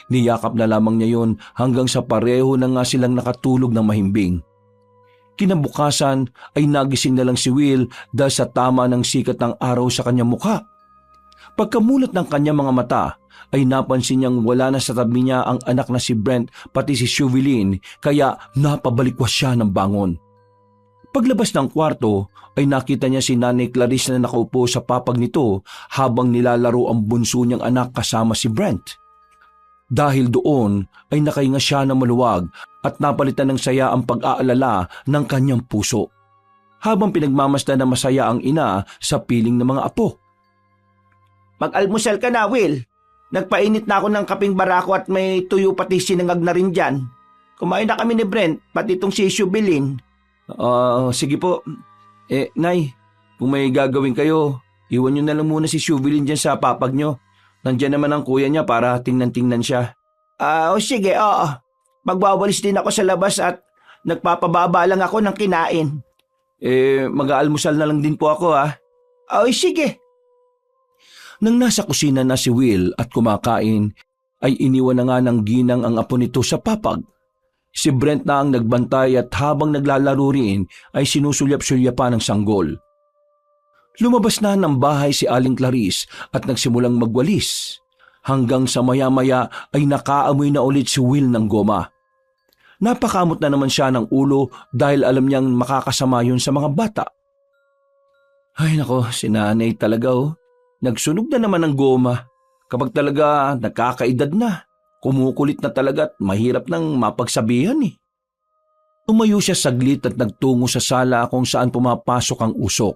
S3: niyakap na lamang niya yon hanggang sa pareho na nga silang nakatulog ng mahimbing. Kinabukasan ay nagising na lang si Will dahil sa tama ng sikat ng araw sa kanyang mukha. Pagkamulat ng kanyang mga mata, ay napansin niyang wala na sa tabi niya ang anak na si Brent pati si Shuvilin kaya napabalikwas siya ng bangon. Paglabas ng kwarto ay nakita niya si Nanay Clarice na nakaupo sa papag nito habang nilalaro ang bunso niyang anak kasama si Brent. Dahil doon ay nakahinga siya na maluwag at napalitan ng saya ang pag-aalala ng kanyang puso. Habang pinagmamasdan na masaya ang ina sa piling ng mga apo.
S4: Mag-almusal ka na, Will. Nagpainit na ako ng kaping barako at may tuyo pati sinangag na rin dyan. Kumain na kami ni Brent, pati itong si Shubilin.
S3: Sige po. Nay, kung may gagawin kayo, iwan nyo na lang muna si Shubilin dyan sa papag nyo. Nandyan naman ang kuya niya para tingnan-tingnan siya.
S4: Sige, oo. Magwawalis din ako sa labas at nagpapababa lang ako ng kinain.
S3: Mag-aalmusal na lang din po ako, ha?
S4: Sige.
S3: Nang nasa kusina na si Will at kumakain, ay iniwan na nga ng ginang ang apo nito sa papag. Si Brent na ang nagbantay at habang naglalaro rin ay sinusulyap-sulyapan ng sanggol. Lumabas na ng bahay si Aling Clarice at nagsimulang magwalis. Hanggang sa maya-maya ay nakaamoy na ulit si Will ng goma. Napakamot na naman siya ng ulo dahil alam niyang makakasama yun sa mga bata. Ay nako, si nanay talaga Nagsunog na naman ng goma. Kapag talaga nakakaedad na, kumukulit na talaga at mahirap nang mapagsabihan Tumayo siya saglit at nagtungo sa sala kung saan pumapasok ang usok.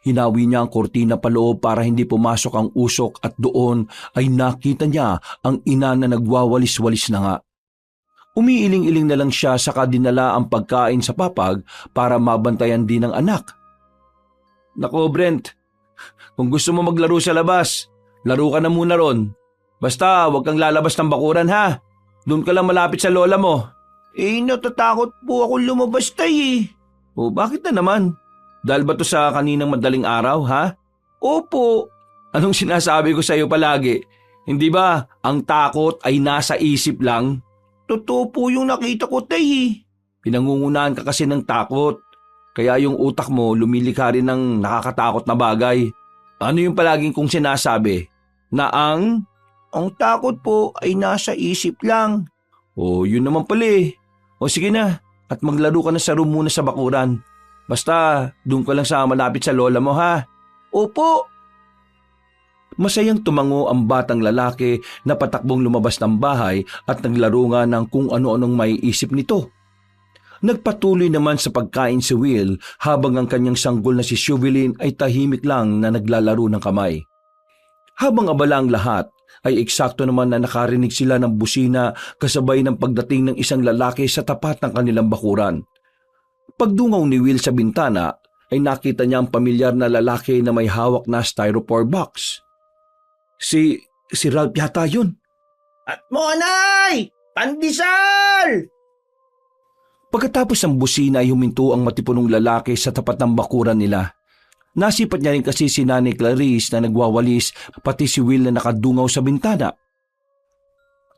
S3: Hinawi niya ang kortina paloob para hindi pumasok ang usok at doon ay nakita niya ang ina na nagwawalis-walis na nga. Umiiling-iling na lang siya saka dinala ang pagkain sa papag para mabantayan din ng anak. Nako Brent, kung gusto mo maglaro sa labas, laro ka na muna ron. Basta huwag kang lalabas ng bakuran ha. Doon ka lang malapit sa lola mo.
S4: Natatakot po ako lumabas tay
S3: Bakit na naman? Dahil ba to sa kaninang madaling araw ha?
S4: Opo.
S3: Anong sinasabi ko sa iyo palagi? Hindi ba ang takot ay nasa isip lang?
S4: Totoo po yung nakita ko tay
S3: Pinangungunahan ka kasi ng takot. Kaya yung utak mo lumilikha rin ng nakakatakot na bagay. Ano yung palaging kong sinasabi? Na ang
S4: takot po ay nasa isip lang.
S3: Yun naman pala sige na, at maglaro ka na sa room muna sa bakuran. Basta, doon ka lang sa malapit sa lola mo ha.
S4: Opo.
S3: Masayang tumango ang batang lalaki na patakbong lumabas ng bahay at naglaro nga ng kung ano-anong maiisip nito. Nagpatuloy naman sa pagkain si Will habang ang kanyang sanggol na si Shuvilin ay tahimik lang na naglalaro ng kamay. Habang abala ang lahat, ay eksakto naman na nakarinig sila ng busina kasabay ng pagdating ng isang lalaki sa tapat ng kanilang bakuran. Pagdungaw ni Will sa bintana, ay nakita niya ang pamilyar na lalaki na may hawak na styrofoam box. Si Ralph yata yun.
S4: At monay! Pandesal!
S3: Pagkatapos ng busina ay huminto ang matipunong lalaki sa tapat ng bakuran nila. Nasipat niya rin kasi si Nanay Clarice na nagwawalis pati si Will na nakadungaw sa bintana.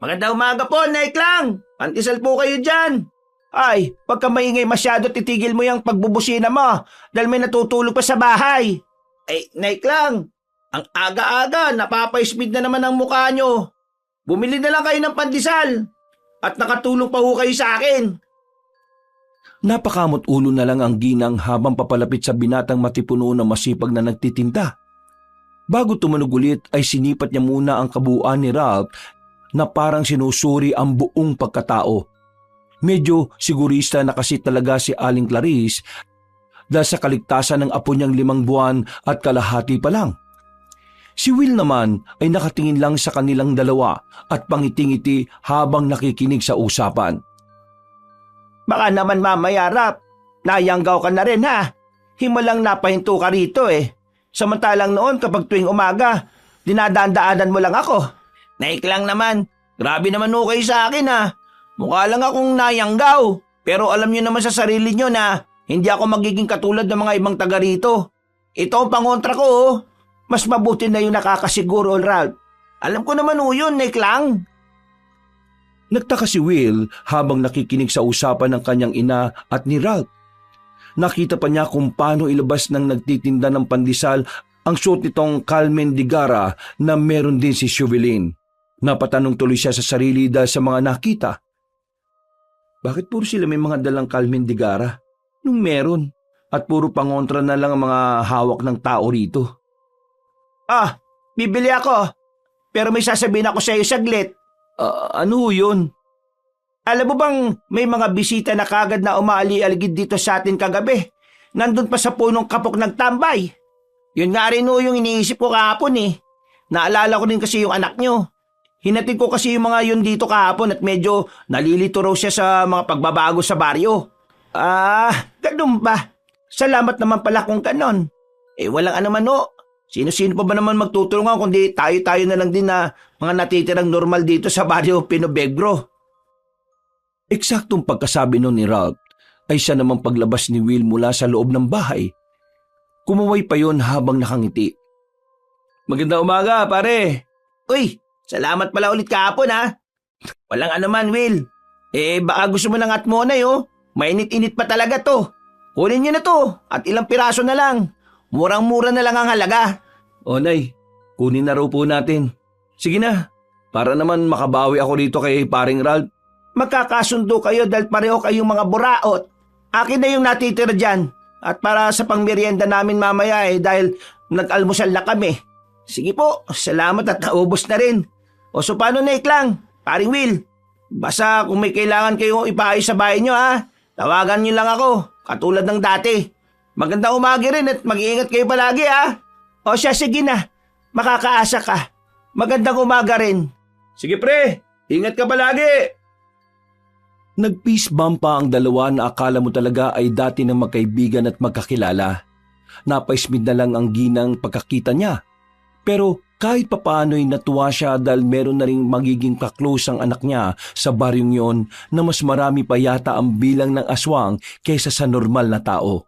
S4: Magandang umaga po, Nay Klang! Pandesal po kayo dyan! Ay, pagka maingay masyado titigil mo yung pagbubusina mo dahil may natutulog pa sa bahay. Ay, Nay Klang, ang aga-aga napapaismid na naman ang mukha nyo. Bumili na lang kayo ng pandesal at nakatulong pa ho kayo sa akin.
S3: Napakamot ulo na lang ang ginang habang papalapit sa binatang matipuno na masipag na nagtitinda. Bago tumunog ulit ay sinipat niya muna ang kabuuan ni Ralph na parang sinusuri ang buong pagkatao. Medyo sigurista na kasi talaga si Aling Clarice dahil sa kaligtasan ng apo niyang 5 buwan at kalahati pa lang. Si Will naman ay nakatingin lang sa kanilang dalawa at pangiti-ngiti habang nakikinig sa usapan.
S4: Baka naman mamaya, Rap, nayanggaw ka na rin ha. Himalang napahinto ka rito Samantalang noon kapag tuwing umaga, dinadaan-daanan mo lang ako. Naik lang naman, grabe naman ho kayo sa akin ha. Mukha lang akong nayanggaw. Pero alam niyo naman sa sarili niyo na hindi ako magiging katulad ng mga ibang taga rito. Ito ang pangontra ko oh. Mas mabuti na yung nakakasiguro, Ralph. Alam ko naman ho yun, Naik lang.
S3: Nagtaka si Will habang nakikinig sa usapan ng kanyang ina at ni Ralph. Nakita pa niya kung paano ilabas ng nagtitinda ng pandesal ang suot nitong Carmen Digara na meron din si Chauvelin. Napatanong tuloy siya sa sarili dahil sa mga nakita. Bakit puro sila may mga dalang Carmen Digara? Nung meron. At puro pangontra na lang ang mga hawak ng tao rito.
S4: Bibili ako. Pero may sasabihin ako sa iyo saglit.
S3: Ano yun?
S4: Alam mo bang may mga bisita na kagad na umaali-aligid dito sa atin kagabi? Nandun pa sa punong kapok nagtambay. Yun nga rin yung iniisip ko kahapon eh. Naalala ko din kasi yung anak nyo. Hinatid ko kasi yung mga yun dito kahapon at medyo nalilito raw siya sa mga pagbabago sa baryo. Ganun ba? Salamat naman pala kung ganon. Walang anuman o. Sino-sino pa ba naman magtutulungan kundi tayo-tayo na lang din na mga natitirang normal dito sa baryo Pinobegro.
S3: Eksaktong pagkasabi nun ni Ralph ay siya namang paglabas ni Will mula sa loob ng bahay. Kumaway pa yon habang nakangiti.
S2: Magandang umaga, pare.
S4: Uy, salamat pala ulit kahapon ha. Walang anuman, Will. Baka gusto mo ng atmonay oh. Mainit-init pa talaga to. Kunin nyo na to at ilang piraso na lang. Murang-mura na lang ang halaga.
S2: O Nay, kunin na raw po natin. Sige na, para naman makabawi ako dito kay paring Ralph.
S4: Magkakasundo kayo dahil pareho kayong mga buraot. Akin na yung natitira dyan. At para sa pangmerienda namin mamaya dahil nag-almusal na kami. Sige po, salamat at naubos na rin. O so paano Naik lang, paring Will? Basta kung may kailangan kayong ipaayos sa bahay nyo tawagan nyo lang ako, katulad ng dati. Magandang umaga rin at mag-iingat kayo palagi O siya, sige na. Makakaasa ka. Magandang umaga rin.
S2: Sige pre, ingat ka palagi.
S3: Nag-peace bump pa ang dalawa na akala mo talaga ay dati ng magkaibigan at magkakilala. Napaismid na lang ang ginang pagkakita niya. Pero kahit papaano'y natuwa siya dahil meron na ring magiging kaklose ang anak niya sa baryong yon na mas marami pa yata ang bilang ng aswang kaysa sa normal na tao.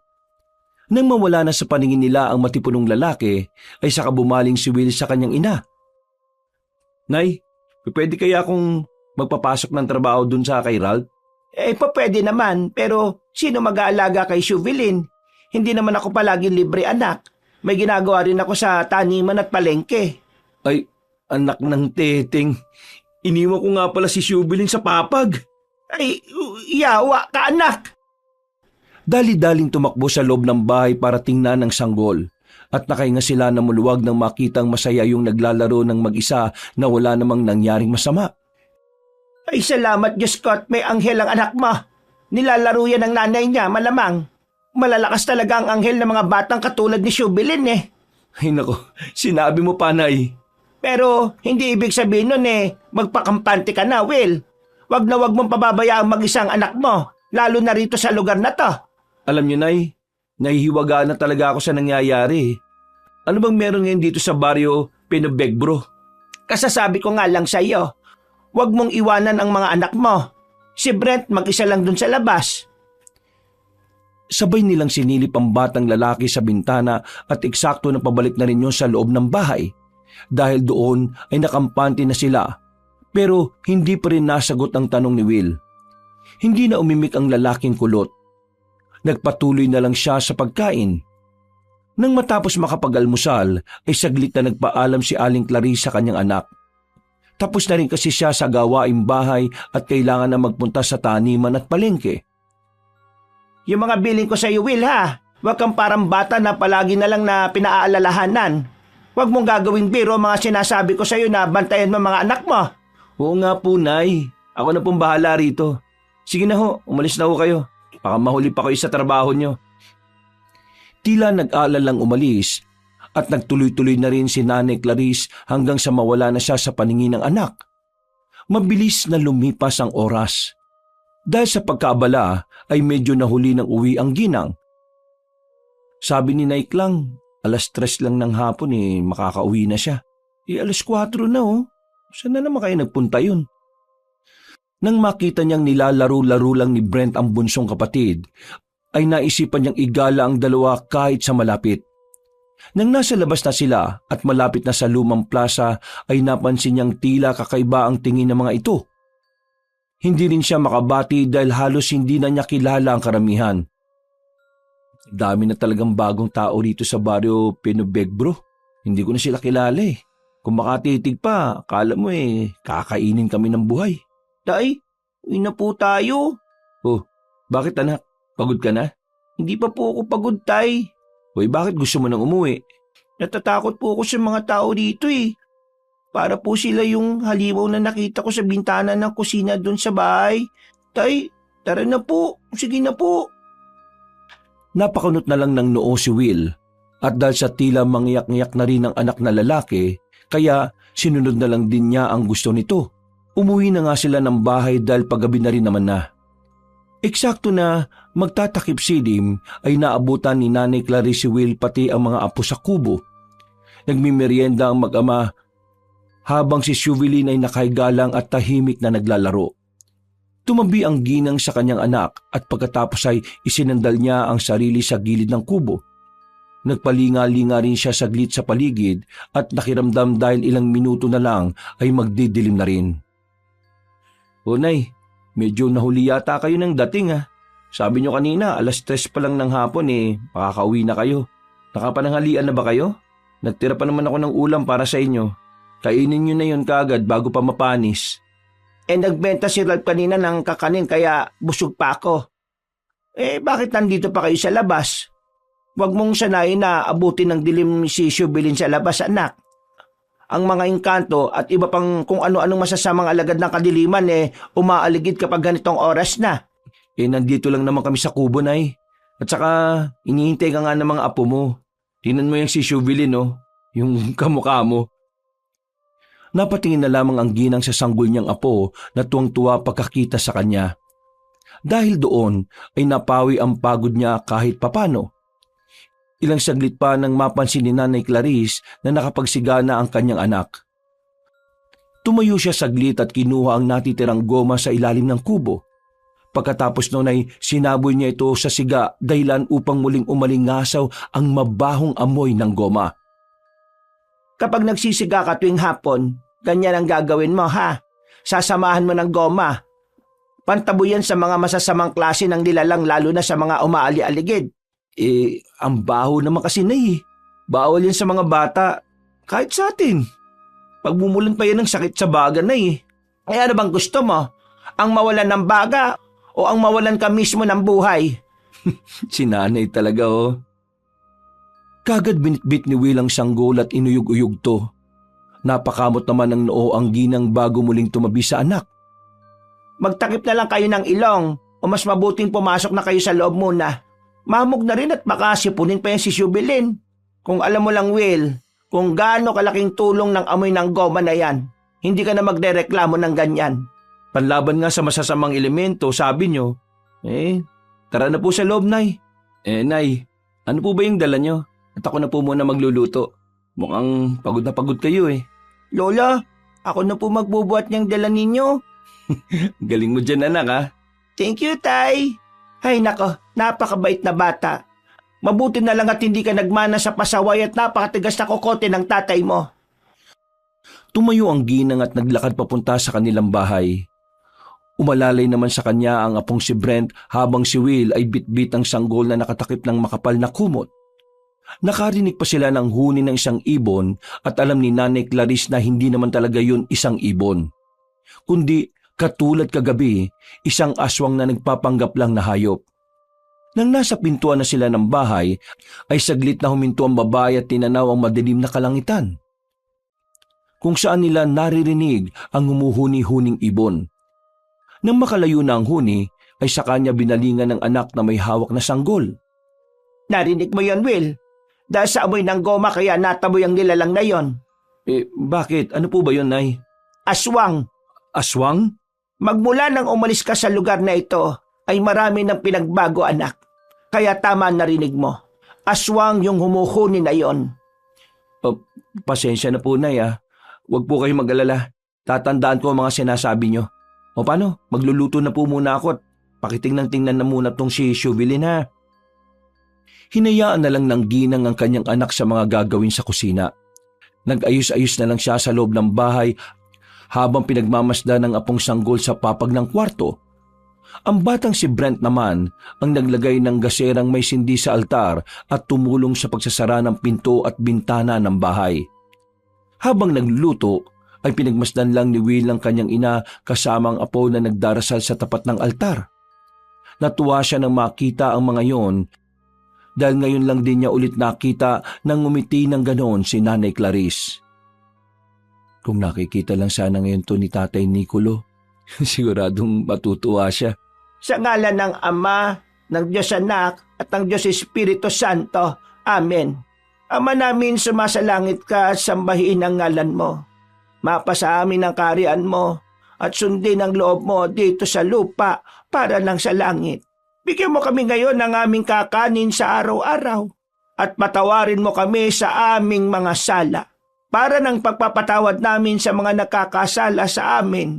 S3: Nang mawala na sa paningin nila ang matipunong lalaki, ay saka bumaling si Will sa kanyang ina.
S2: Nay, pwede kaya akong magpapasok ng trabaho dun sa kay Ralph?
S4: Pwede naman, pero sino mag-aalaga kay Chauvelin? Hindi naman ako palagi libre anak. May ginagawa rin ako sa taniman at palengke.
S2: Ay, anak ng teteng. Iniwan ko nga pala si Chauvelin sa papag.
S4: Yawa ka anak!
S3: Dali-daling tumakbo sa loob ng bahay para tingnan ang sanggol at nakahinga sila na muluwag nang makitang masaya yung naglalaro ng mag-isa na wala namang nangyaring masama.
S4: Salamat Diyos ko at may anghel ang anak mo. Nilalaro yan ng nanay niya, malamang. Malalakas talaga ang anghel ng mga batang katulad ni Chauvelin
S2: Ay nako, sinabi mo pa Nay.
S4: Pero hindi ibig sabihin nun magpakampante ka na, Will. Wag na wag mong pababayaan mag-isang anak mo, lalo na rito sa lugar na to.
S2: Alam niyo Nay, nahihiwagaan na talaga ako sa nangyayari. Ano bang meron ngayon dito sa baryo Pinobegro?
S4: Kasasabi ko nga lang sa iyo, wag mong iwanan ang mga anak mo. Si Brent mag-isa lang dun sa labas.
S3: Sabay nilang sinilip ang batang lalaki sa bintana at eksakto na pabalik na rin yun sa loob ng bahay. Dahil doon ay nakampante na sila. Pero hindi pa rin nasagot ang tanong ni Will. Hindi na umimik ang lalaking kulot. Nagpatuloy na lang siya sa pagkain. Nang matapos makapag-almusal ay saglit na nagpaalam si Aling Clarice sa kanyang anak. Tapos na rin kasi siya sa gawaing bahay at kailangan na magpunta sa taniman at palengke.
S4: Yung mga billing ko sa iyo, Will Huwag kang parang bata na palagi na lang na pinaalalahanan. Huwag mong gagawing biro mga sinasabi ko sa iyo na bantayan mo mga anak mo.
S2: Oo nga po Nay, ako na pong bahala rito. Sige na ho, umalis na ho kayo. Baka mahuli pa kayo sa trabaho nyo.
S3: Tila nag-aalalang umalis at nagtuloy-tuloy na rin si Nanay Clarice hanggang sa mawala na siya sa paningin ng anak. Mabilis na lumipas ang oras. Dahil sa pagkaabala ay medyo nahuli ng uwi ang ginang. Sabi ni Naik lang, 3:00 lang ng hapon makakauwi na siya. 4:00 na oh. Saan na naman kayo nagpunta yun? Nang makita niyang nilalaro-laro lang ni Brent ang bunsong kapatid, ay naisipan niyang igala ang dalawa kahit sa malapit. Nang nasa labas na sila at malapit na sa lumang plaza ay napansin niyang tila kakaiba ang tingin ng mga ito. Hindi rin siya makabati dahil halos hindi na niya kilala ang karamihan. Dami na talagang bagong tao dito sa baryo Penobegbro. Hindi ko na sila kilala eh. Kung makatitig pa, akala mo kakainin kami ng buhay.
S4: Tay, uwi na po tayo.
S3: Oh, bakit anak? Pagod ka na?
S4: Hindi pa po ako pagod, Tay.
S3: Hoy, bakit gusto mo nang umuwi?
S4: Natatakot po ako sa mga tao dito eh. Para po sila yung halimaw na nakita ko sa bintana ng kusina doon sa bahay. Tay, tara na po. Sige na po.
S3: Napakunot na lang ng noo si Will at dahil sa tila mangyak-ngyak na rin ang anak na lalaki, kaya sinunod na lang din niya ang gusto nito. Umuwi na nga sila ng bahay dahil paggabi na rin naman na. Eksakto na magtatakip silim ay naabutan ni Nanay Clarice si Will pati ang mga apo sa kubo. Nagmimerienda ang mag-ama habang si Shuvilin ay nakahiga lang at tahimik na naglalaro. Tumabi ang ginang sa kanyang anak at pagkatapos ay isinandal niya ang sarili sa gilid ng kubo. Nagpalinga-linga rin siya saglit sa paligid at nakiramdam dahil ilang minuto na lang ay magdidilim na rin. O Nay, medyo nahuli yata kayo ng dating ha. Sabi niyo kanina 3:00 pa lang ng hapon makakauwi na kayo. Nakapananghalian na ba kayo? Nagtira pa naman ako ng ulam para sa inyo. Kainin niyo na yun kaagad bago pa mapanis.
S4: Nagbenta si Ralph kanina ng kakanin kaya busog pa ako. Bakit nandito pa kayo sa labas? Huwag mong sanayin na abutin ng dilim si Shubilin sa labas, anak. Ang mga engkanto at iba pang kung ano-anong masasamang alagad ng kadiliman umaaligid kapag ganitong oras na.
S3: Nandito lang naman kami sa kubo, Nay. At saka, inihintay ka nga ng mga apo mo. Tingnan mo yung si Shubilin, yung kamukha mo. Napatingin na lamang ang ginang sa sanggol niyang apo na tuwang-tuwa pagkakita sa kanya. Dahil doon ay napawi ang pagod niya kahit papano. Ilang saglit pa nang mapansin ni Nanay Clarice na nakapagsiga na ang kanyang anak. Tumayo siya saglit at kinuha ang natitirang goma sa ilalim ng kubo. Pagkatapos noon ay sinaboy niya ito sa siga dahilan upang muling umalingasaw ang mabahong amoy ng goma.
S4: Kapag nagsisiga ka tuwing hapon, ganyan ang gagawin mo ha. Sasamahan mo ng goma. Pantabo yan sa mga masasamang klase ng nilalang lalo na sa mga umaali-aligid.
S3: Ang baho naman kasi Nay. Bawal yan sa mga bata. Kahit sa atin. Pagmumulan pa yan ng sakit sa baga Nay.
S4: Ano bang gusto mo? Ang mawalan ng baga o ang mawalan ka mismo ng buhay?
S3: Si Nanay talaga Kagad binitbit ni Will ang sanggol at inuyog-uyog to. Napakamot naman ng noo ang ginang bago muling tumabi sa anak.
S4: Magtakip na lang kayo ng ilong o mas mabuting pumasok na kayo sa loob muna. Mamog na rin at baka sipunin pa yan si Shubilin. Kung alam mo lang Will, kung gaano kalaking tulong ng amoy ng goma na yan, hindi ka na magdereklamo ng ganyan.
S3: Panlaban nga sa masasamang elemento, sabi nyo. Tara na po sa loob, Nay. Nay, ano po ba yung dala nyo? At ako na po muna magluluto. Mukhang pagod na pagod kayo
S4: Lola, ako na po magbubuhat niyang dala ninyo.
S3: Galing mo dyan anak ha.
S4: Thank you, Tay. Ay nako, napakabait na bata. Mabuti na lang at hindi ka nagmana sa pasaway at napakatigas na kokote ng tatay mo.
S3: Tumayo ang ginang at naglakad papunta sa kanilang bahay. Umalalay naman sa kanya ang apong si Brent habang si Will ay bitbit ang sanggol na nakatakip ng makapal na kumot. Nakarinig pa sila ng huni ng isang ibon at alam ni Nanay Clarice na hindi naman talaga yun isang ibon. Kundi katulad kagabi, isang aswang na nagpapanggap lang na hayop. Nang nasa pintuan na sila ng bahay, ay saglit na huminto ang babae at tinanaw ang madilim na kalangitan. Kung saan nila naririnig ang humuhuni-huning ibon. Nang makalayo na ang huni, ay sa kanya binalingan ng anak na may hawak na sanggol.
S4: Narinig mo yon, Will? Dahil sa amoy ng goma kaya nataboy ang nilalang na yon.
S3: Bakit? Ano po ba yun, Nay?
S4: Aswang.
S3: Aswang?
S4: Magmula nang umalis ka sa lugar na ito, ay marami ng pinagbago anak. Kaya tama narinig mo. aswang yung humuhuni na yon.
S3: Pasensya na po, Nay, Huwag po kayong mag-alala. Tatandaan ko ang mga sinasabi nyo. O paano? Magluluto na po muna ako at pakitingnan na muna tong si Shubilin, ha? Hinayaan na lang ng ginang ang kanyang anak sa mga gagawin sa kusina. Nag-ayos-ayos na lang siya sa loob ng bahay habang pinagmamasdan ng apong sanggol sa papag ng kwarto. Ang batang si Brent naman ang naglagay ng gaserang may sindi sa altar at tumulong sa pagsasara ng pinto at bintana ng bahay. Habang nagluluto, ay pinagmasdan lang ni Will ang kanyang ina kasama ang apo na nagdarasal sa tapat ng altar. Natuwa siya nang makita ang mga yon dahil ngayon lang din niya ulit nakita nang ngumiti ng ganon si Nanay Clarice. Kung nakikita lang sana ngayon to ni Tatay Nicolo, siguradong matutuwa siya.
S4: Sa ngalan ng Ama, ng Diyos Anak, at ng Diyos Espiritu Santo. Amen. Ama namin, sumasalangit ka at sambahin ang ngalan mo. Mapasa amin ang kaharian mo at sundin ang loob mo dito sa lupa para lang sa langit. Bigyan mo kami ngayon ng aming kakanin sa araw-araw at patawarin mo kami sa aming mga sala para ng pagpapatawad namin sa mga nakakasala sa amin.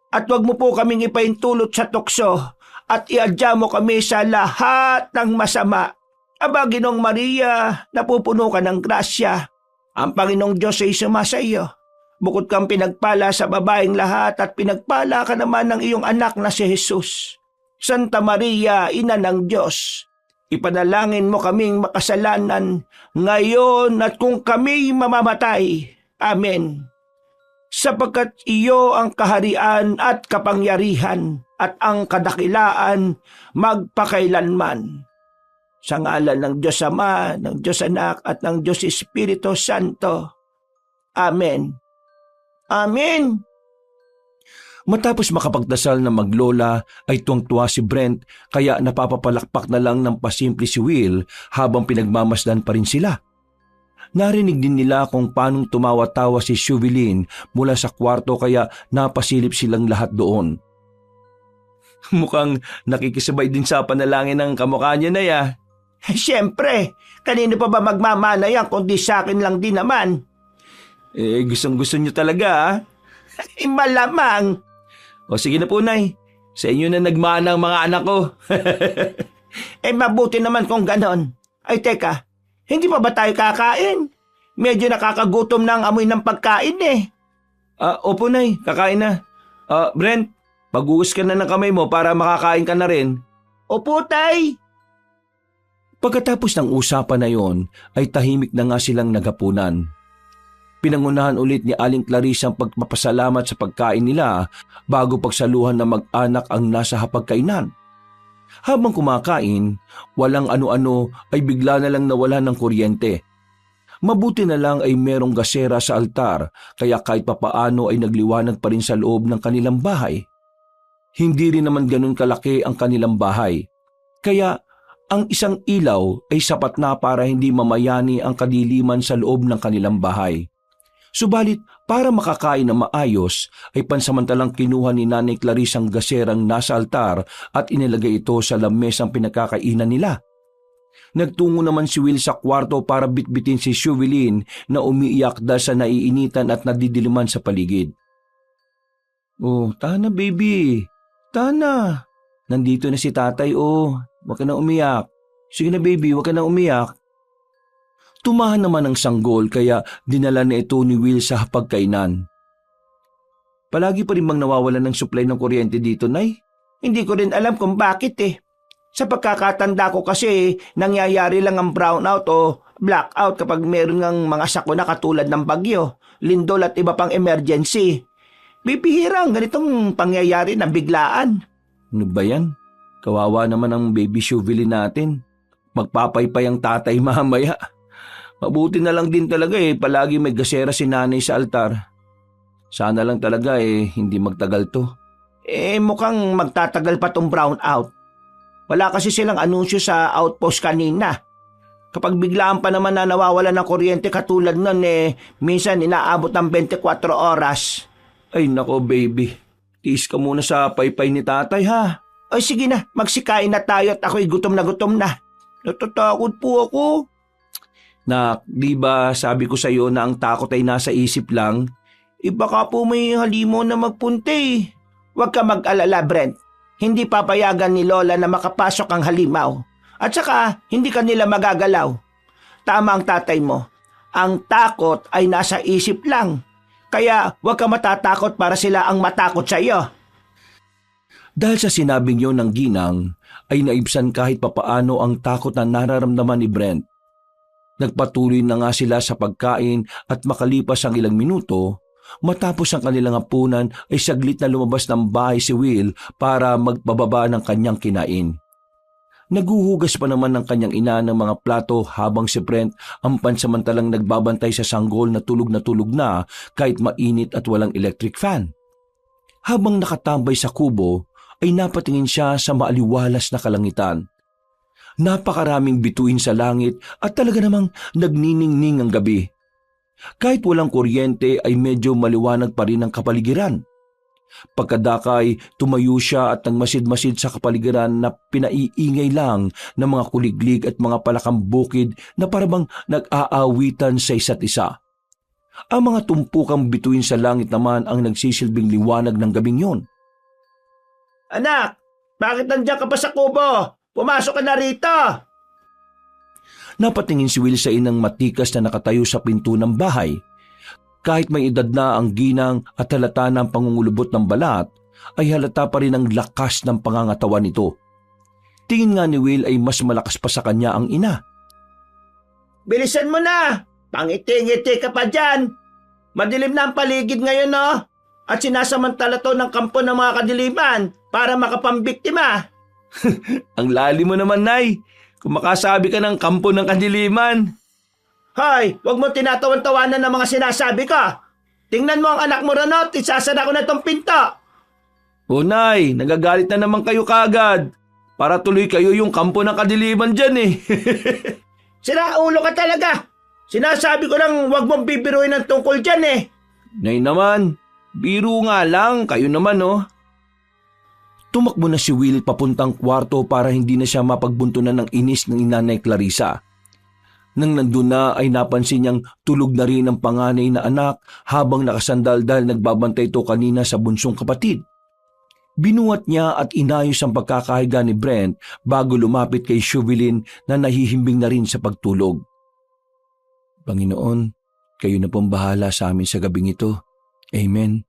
S4: At huwag mo po kaming ipaintulot sa tukso at iadya mo kami sa lahat ng masama. Aba, Ginoong Maria, napupuno ka ng grasya. Ang Panginoong Diyos ay sumasa iyo. Bukod kang pinagpala sa babaeng lahat at pinagpala ka naman ng iyong anak na si Jesus. Santa Maria, Ina ng Diyos, ipanalangin mo kaming makasalanan ngayon at kung kami mamamatay. Amen. Sapagkat iyo ang kaharian at kapangyarihan at ang kadakilaan magpakailanman. Sa ngalan ng Diyos Ama, ng Diyos Anak at ng Diyos Espiritu Santo. Amen. Amen.
S3: Matapos makapagdasal na maglola ay tuwang-tuwa si Brent kaya napapapalakpak na lang ng pasimple si Will habang pinagmamasdan pa rin sila. Narinig din nila kung paanong tumawa-tawa si Shubilin mula sa kwarto kaya napasilip silang lahat doon. Mukhang nakikisabay din sa panalangin ng kamukha niya na ya.
S4: Siyempre, kanino pa ba magmamana yan kundi sa akin lang din naman?
S3: Gustong-gusto niyo talaga,
S4: Malamang.
S3: O sige na po, Nay. Sa inyo na nagmana ang mga anak ko.
S4: Mabuti naman kung ganon. Ay teka, hindi pa ba tayo kakain? Medyo nakakagutom na ang amoy ng pagkain eh.
S3: Opo, Nay. Kakain na. Brent, pag-uus ka na ng kamay mo para makakain ka na rin.
S4: Opo, Tay.
S3: Pagkatapos ng usapan na yon, ay tahimik na nga silang naghapunan. Pinangunahan ulit ni Aling Clarice ang pagpapasalamat sa pagkain nila bago pagsaluhan ng mag-anak ang nasa hapagkainan. Habang kumakain, walang ano-ano ay bigla na lang nawala ng kuryente. Mabuti na lang ay merong gasera sa altar kaya kahit papaano ay nagliwanag pa rin sa loob ng kanilang bahay. Hindi rin naman ganun kalaki ang kanilang bahay. Kaya ang isang ilaw ay sapat na para hindi mamayani ang kadiliman sa loob ng kanilang bahay. Subalit para makakain na maayos ay pansamantalang kinuha ni Nanay Clarice ang gaserang nasa altar at inilagay ito sa lamesang pinagkakainan nila. Nagtungo naman si Will sa kwarto para bitbitin si Shubilin na umiiyak dahil sa naiinitan at nadidiliman sa paligid. Oh, tana baby, tana. Nandito na si tatay Huwag ka na umiyak. Sige na baby, huwag ka na umiyak. Tumahan naman ang sanggol kaya dinala na ito ni Will sa hapagkainan. Palagi pa rin bang nawawalan ng supply ng kuryente dito, Nay?
S4: Hindi ko rin alam kung bakit eh. Sa pagkakatanda ko kasi nangyayari lang ang brownout o blackout kapag meron ng mga sakuna katulad ng bagyo, lindol at iba pang emergency. Bibihira ang ganitong pangyayari na biglaan.
S3: Ano ba yan? Kawawa naman ang baby Shubilin natin. Magpapaypay ang tatay mamaya. Mabuti na lang din talaga palagi may gasera si nanay sa altar. Sana lang talaga hindi magtagal to.
S4: Mukhang magtatagal pa tong brownout. Wala kasi silang anunsyo sa outpost kanina. Kapag biglaan pa naman na nawawala ng kuryente katulad nun minsan inaabot ng 24 oras.
S3: Ay nako baby, tiis ka muna sa paypay ni tatay ha.
S4: Ay sige na, magsikain na tayo at ako'y gutom na gutom na. Natatakot po ako.
S2: Nak, di ba sabi ko sa iyo na ang takot ay nasa isip lang?
S4: Baka po may halimaw na magpunta eh. Huwag ka mag-alala, Brent. Hindi papayagan ni Lola na makapasok ang halimaw. At saka, hindi kanila magagalaw. Tama ang tatay mo. Ang takot ay nasa isip lang. Kaya huwag ka matatakot para sila ang matakot sa iyo.
S3: Dahil sa sinabing yon ng ginang, ay naibsan kahit papaano ang takot na nararamdaman ni Brent. Nagpatuloy na nga sila sa pagkain at makalipas ang ilang minuto, matapos ang kanilang hapunan ay saglit na lumabas ng bahay si Will para magpababa ng kanyang kinain. Naguhugas pa naman ng kanyang ina ng mga plato habang si Brent ang pansamantalang nagbabantay sa sanggol na tulog na kahit mainit at walang electric fan. Habang nakatambay sa kubo ay napatingin siya sa maaliwalas na kalangitan. Napakaraming bituin sa langit at talaga namang nagniningning ang gabi. Kahit walang kuryente ay medyo maliwanag pa rin ang kapaligiran. Pagkadakay, tumayo siya at nagmasid-masid sa kapaligiran na pinaiingay lang ng mga kuliglig at mga palakang bukid na parabang nag-aawitan sa isa't isa. Ang mga tumpukang bituin sa langit naman ang nagsisilbing liwanag ng gabing yon.
S4: Anak, bakit nandiyan ka pa sa kubo? Pumasok ka na rito!
S3: Napatingin si Will sa inang matikas na nakatayo sa pinto ng bahay. Kahit may edad na ang ginang at halata ng pangungulubot ng balat, ay halata pa rin ang lakas ng pangangatawan nito. Tingin nga ni Will ay mas malakas pa sa kanya ang ina.
S4: Bilisan mo na! Pangiti-ngiti ka pa dyan! Madilim na ang paligid ngayon, no? At sinasamantala to ng kampo ng mga kadiliman para makapambiktima.
S2: Ang lalim mo naman, Nay. Kung makasabi ka ng kampo ng kadiliman.
S4: Hoy, wag mo tinatawan-tawanan ng mga sinasabi ko. Tingnan mo ang anak mo ron, at isasara ko na itong pinto.
S2: O Nay, nagagalit na naman kayo kagad. Para tuloy kayo yung kampo ng kadiliman dyan eh.
S4: Sira ulo ka talaga. Sinasabi ko lang wag mong bibiruin ng tungkol dyan eh.
S2: Nay naman, biro nga lang, kayo naman oh.
S3: Tumakbo na si Will papuntang kwarto para hindi na siya mapagbuntunan ng inis ng Nanay Clarissa. Nang nandun na ay napansin niyang tulog na rin ang panganay na anak habang nakasandal dahil nagbabantay ito kanina sa bunsong kapatid. Binuhat niya at inayos ang pagkakahiga ni Brent bago lumapit kay Shuvilin na nahihimbing na rin sa pagtulog. Panginoon, kayo na pong bahala sa amin sa gabing ito. Amen.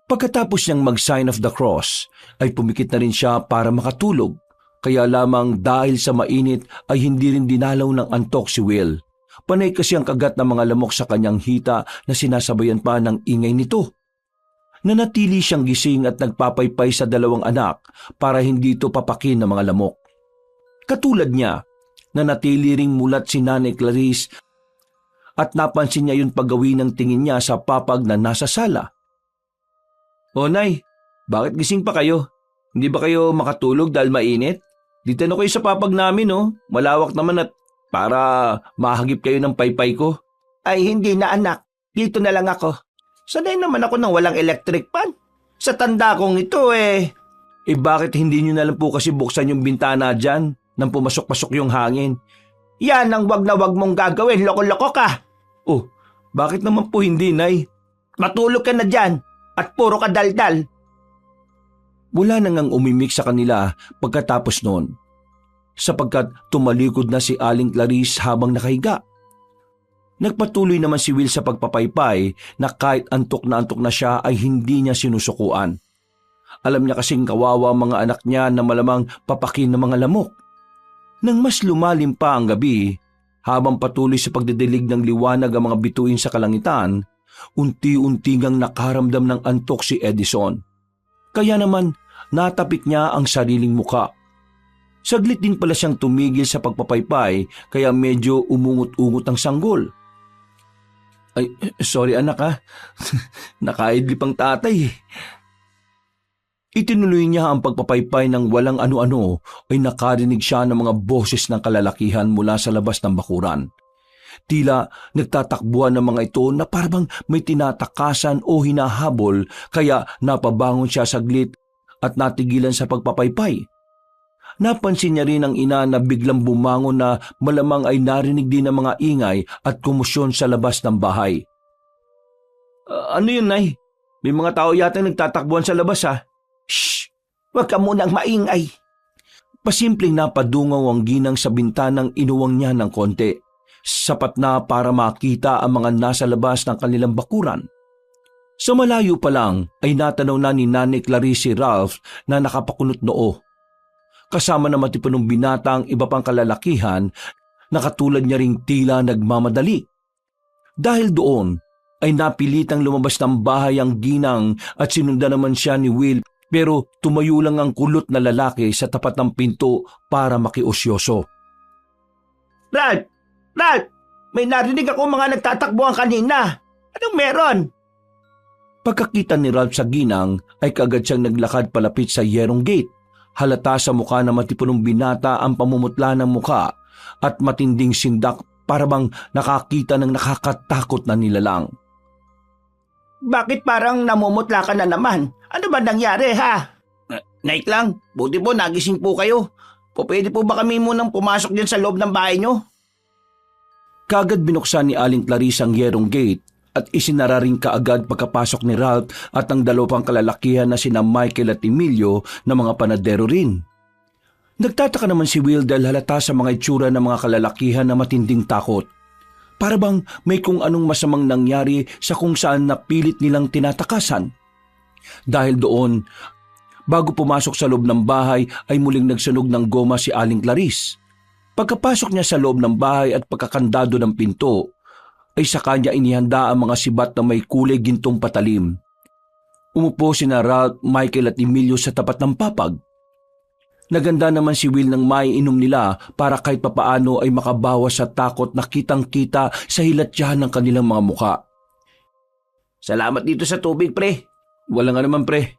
S3: Pagkatapos niyang mag-sign of the cross, ay pumikit na rin siya para makatulog. Kaya lamang dahil sa mainit ay hindi rin dinalaw ng antok si Will. Panay kasi ang kagat ng mga lamok sa kanyang hita na sinasabayan pa ng ingay nito. Nanatili siyang gising at nagpapaypay sa dalawang anak para hindi ito papakin ng mga lamok. Katulad niya, nanatili ring mulat si Nanay Clarice at napansin niya yung paggawin ng tingin niya sa papag na nasa sala.
S2: O Nay, bakit gising pa kayo? Hindi ba kayo makatulog dahil mainit? Dito na kayo sa papag namin oh. Malawak naman at para mahagip kayo ng paypay ko.
S4: Ay hindi na anak, dito na lang ako. Sanay naman ako ng walang electric fan. Sa tanda kong ito eh.
S2: Bakit hindi nyo na lang po kasi buksan yung bintana dyan nang pumasok-pasok yung hangin?
S4: Yan ang wag na wag mong gagawin, loko-loko ka.
S2: Oh, bakit naman po hindi, Nay?
S4: Matulog ka na dyan at puro ka daldal.
S3: Wala na ngang umimik sa kanila pagkatapos noon, sapagkat tumalikod na si Aling Clarice habang nakahiga. Nagpatuloy naman si Will sa pagpapaypay na kahit antok na siya ay hindi niya sinusukuan. Alam niya kasing kawawa mga anak niya na malamang papakin ng mga lamok. Nang mas lumalim pa ang gabi, habang patuloy sa pagdidilig ng liwanag ang mga bituin sa kalangitan, unti-unti ngang nakaramdam ng antok si Edison. Kaya naman, natapik niya ang sariling muka. Saglit din pala siyang tumigil sa pagpapaypay kaya medyo umungot-ungot ang sanggol. Ay, sorry anak ha. Nakaidlip ang tatay. Itinuloy niya ang pagpapaypay ng walang ano-ano ay nakarinig siya ng mga boses ng kalalakihan mula sa labas ng bakuran. Tila nagtatakbuhan ng mga ito na parang may tinatakasan o hinahabol kaya napabangon siya saglit at natigilan sa pagpapaypay. Napansin niya rin ang ina na biglang bumangon na malamang ay narinig din ng mga ingay at komosyon sa labas ng bahay.
S2: Ano yun, Nay? May mga tao yata nagtatakbuhan sa labas, ha?
S4: Shh! Huwag ka munang maingay.
S3: Pasimpleng napadungaw ang ginang sa bintanang inuwang niya ng konti. Sapat na para makita ang mga nasa labas ng kanilang bakuran. Sa malayo pa lang ay natanaw na ni Nanay Clarice si Ralph na nakapakunot noo. Kasama na matipunong binata ang iba pang kalalakihan na katulad niya ring tila nagmamadali. Dahil doon ay napilitang lumabas ng bahay ang ginang at sinundan naman siya ni Will, pero tumayo lang ang kulot na lalaki sa tapat ng pinto para makiosyoso.
S4: Ralph! Ralph! May narinig ako mga nagtatakbuhan kanina. Anong meron?
S3: Pagkakita ni Ralph sa ginang ay kaagad siyang naglakad palapit sa yerong gate. Halata sa mukha na matipunong binata ang pamumutla ng mukha at matinding sindak para bang nakakita ng nakakatakot na nilalang.
S4: Bakit parang namumutla ka na naman? Ano ba nangyari, ha? Night lang, buti po nagising po kayo. Pwede po ba kami munang pumasok din sa loob ng bahay nyo?
S3: Kaagad binuksan ni Aling Clarice ang yerong gate at isinara rin kaagad pagkapasok ni Ralph at ang dalawang kalalakihan na sina Michael at Emilio na mga panadero rin. Nagtataka naman si Will dahil halata sa mga itsura ng mga kalalakihan na matinding takot. Para bang may kung anong masamang nangyari sa kung saan napilit nilang tinatakasan. Dahil doon, bago pumasok sa loob ng bahay ay muling nagsunog ng goma si Aling Clarice. Pagkapasok niya sa loob ng bahay at pagkakandado ng pinto, ay sa kanya inihanda ang mga sibat na may kulay gintong patalim. Umupo sina Ralph, Michael at Emilio sa tapat ng papag. Naganda naman si Will ng maiinom nila para kahit papaano ay makabawas sa takot na kitang-kita sa hilatyahan ng kanilang mga muka.
S4: Salamat dito sa tubig, pre.
S3: Wala nga naman, pre.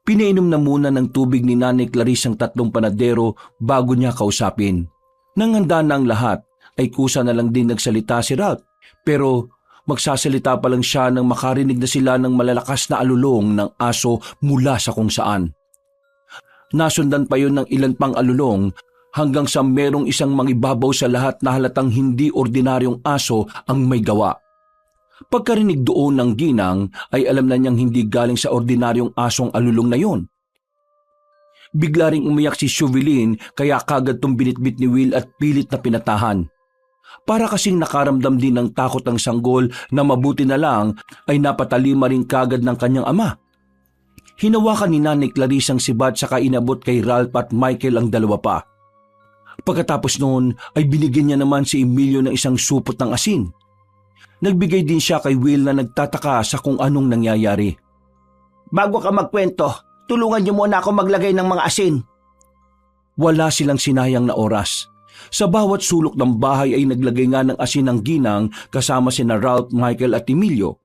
S3: Pinainom na muna ng tubig ni Nanay Clarice ang tatlong panadero bago niya kausapin. Nang handa na ang lahat, ay kusa na lang din nagsalita si Ralph. Pero magsasalita pa lang siya nang makarinig na sila ng malalakas na alulong ng aso mula sa kung saan. Nasundan pa yun ng ilan pang alulong hanggang sa merong isang mangibabaw sa lahat na halatang hindi ordinaryong aso ang may gawa. Pagkarinig doon ng ginang ay alam na niyang hindi galing sa ordinaryong asong alulong na yon. Bigla ring umiyak si Chauvelin kaya kagad tong binitbit ni Will at pilit na pinatahan. Para kasing nakaramdam din ng takot ang sanggol na mabuti na lang ay napatalima rin kagad ng kanyang ama. Hinawakan ni Nanay Clarice ang sibat saka inabot kay Ralph at Michael ang dalawa pa. Pagkatapos noon ay binigyan niya naman si Emilio ng isang supot ng asin. Nagbigay din siya kay Will na nagtataka sa kung anong nangyayari.
S4: Bago ka magkwento, tulungan niyo muna ako maglagay ng mga asin.
S3: Wala silang sinayang na oras. Sa bawat sulok ng bahay ay naglagay nga ng asin ng ginang kasama sina Ralph, Michael at Emilio.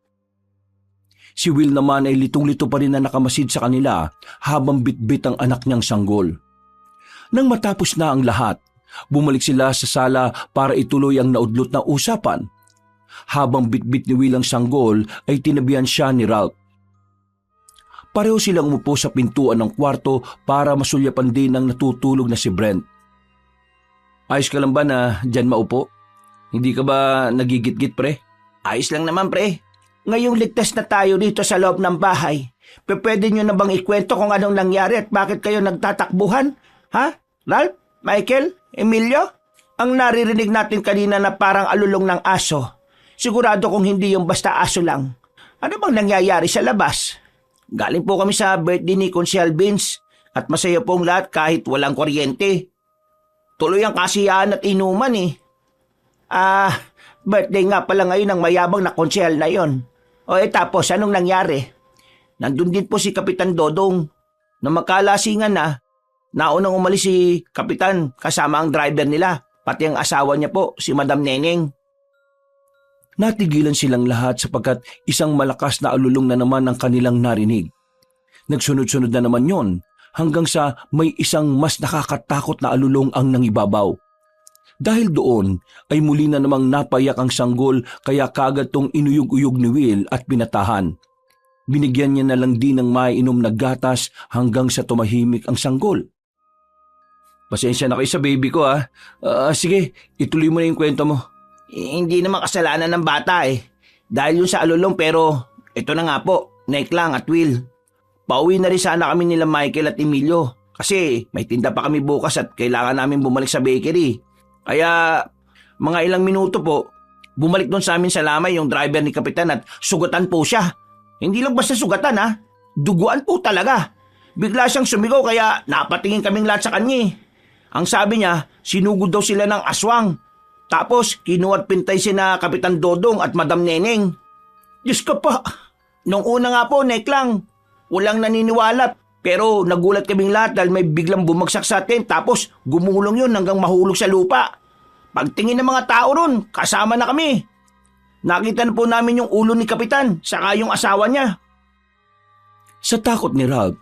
S3: Si Will naman ay litong-lito pa rin na nakamasid sa kanila habang bitbit ang anak niyang sanggol. Nang matapos na ang lahat, bumalik sila sa sala para ituloy ang naudlot na usapan. Habang bitbit ni Will ang sanggol ay tinabihan siya ni Ralph. Pareho silang umupo sa pintuan ng kwarto para masulyapan din ang natutulog na si Brent. Ayos ka lang ba na dyan maupo? Hindi ka ba nagigit-git, pre?
S4: Ayos lang naman, pre. Ngayong ligtas na tayo dito sa loob ng bahay, pwede nyo na bang ikwento kung anong nangyari at bakit kayo nagtatakbuhan? Ha? Ralph? Michael? Emilio? Ang naririnig natin kanina na parang alulong ng aso. Sigurado kung hindi yung basta aso lang. Ano bang nangyayari sa labas? Galing po kami sa birthday ni Consial Vince at masaya pong lahat kahit walang kuryente. Tuloy ang kasiyahan at inuman eh. Birthday nga pala ngayon ng mayabang na Consial na yon. O tapos anong nangyari? Nandun din po si Kapitan Dodong. Na magkalasingan na, naunang umalis si Kapitan kasama ang driver nila, pati ang asawa niya po, si Madam Neneng.
S3: Natigilan silang lahat sapagkat isang malakas na alulong na naman ang kanilang narinig. Nagsunod-sunod na naman yon hanggang sa may isang mas nakakatakot na alulong ang nangibabaw. Dahil doon ay muli na namang napayak ang sanggol kaya kagad tong inuyog-uyog ni Will at pinatahan. Binigyan niya na lang din ng maiinom na gatas hanggang sa tumahimik ang sanggol. Pasensya na kayo sa baby ko sige, ituloy mo na yung kwento mo.
S4: Hindi naman kasalanan ng bata eh. Dahil yun sa alulong pero ito na nga po, Neklang at Will. Pauwi na rin sana kami nila Michael at Emilio kasi may tinda pa kami bukas at kailangan namin bumalik sa bakery. Kaya mga ilang minuto po, bumalik doon sa amin sa lamay yung driver ni Kapitan at sugatan po siya. Hindi lang basta sugatan duguan po talaga. Bigla siyang sumigaw kaya napatingin kaming lahat sa kanya. Ang sabi niya, sinugod daw sila ng aswang. Tapos kinuha at pintay sina Kapitan Dodong at Madam Neneng. Diyos ko pa, nung una nga po, Neklang, walang naniniwala. Pero nagulat kaming lahat dahil may biglang bumagsak sa atin tapos gumulong yun hanggang mahulog sa lupa. Pagtingin ng mga tao ron, kasama na kami. Nakita na po namin yung ulo ni Kapitan saka yung asawa niya.
S3: Sa takot ni Ralph,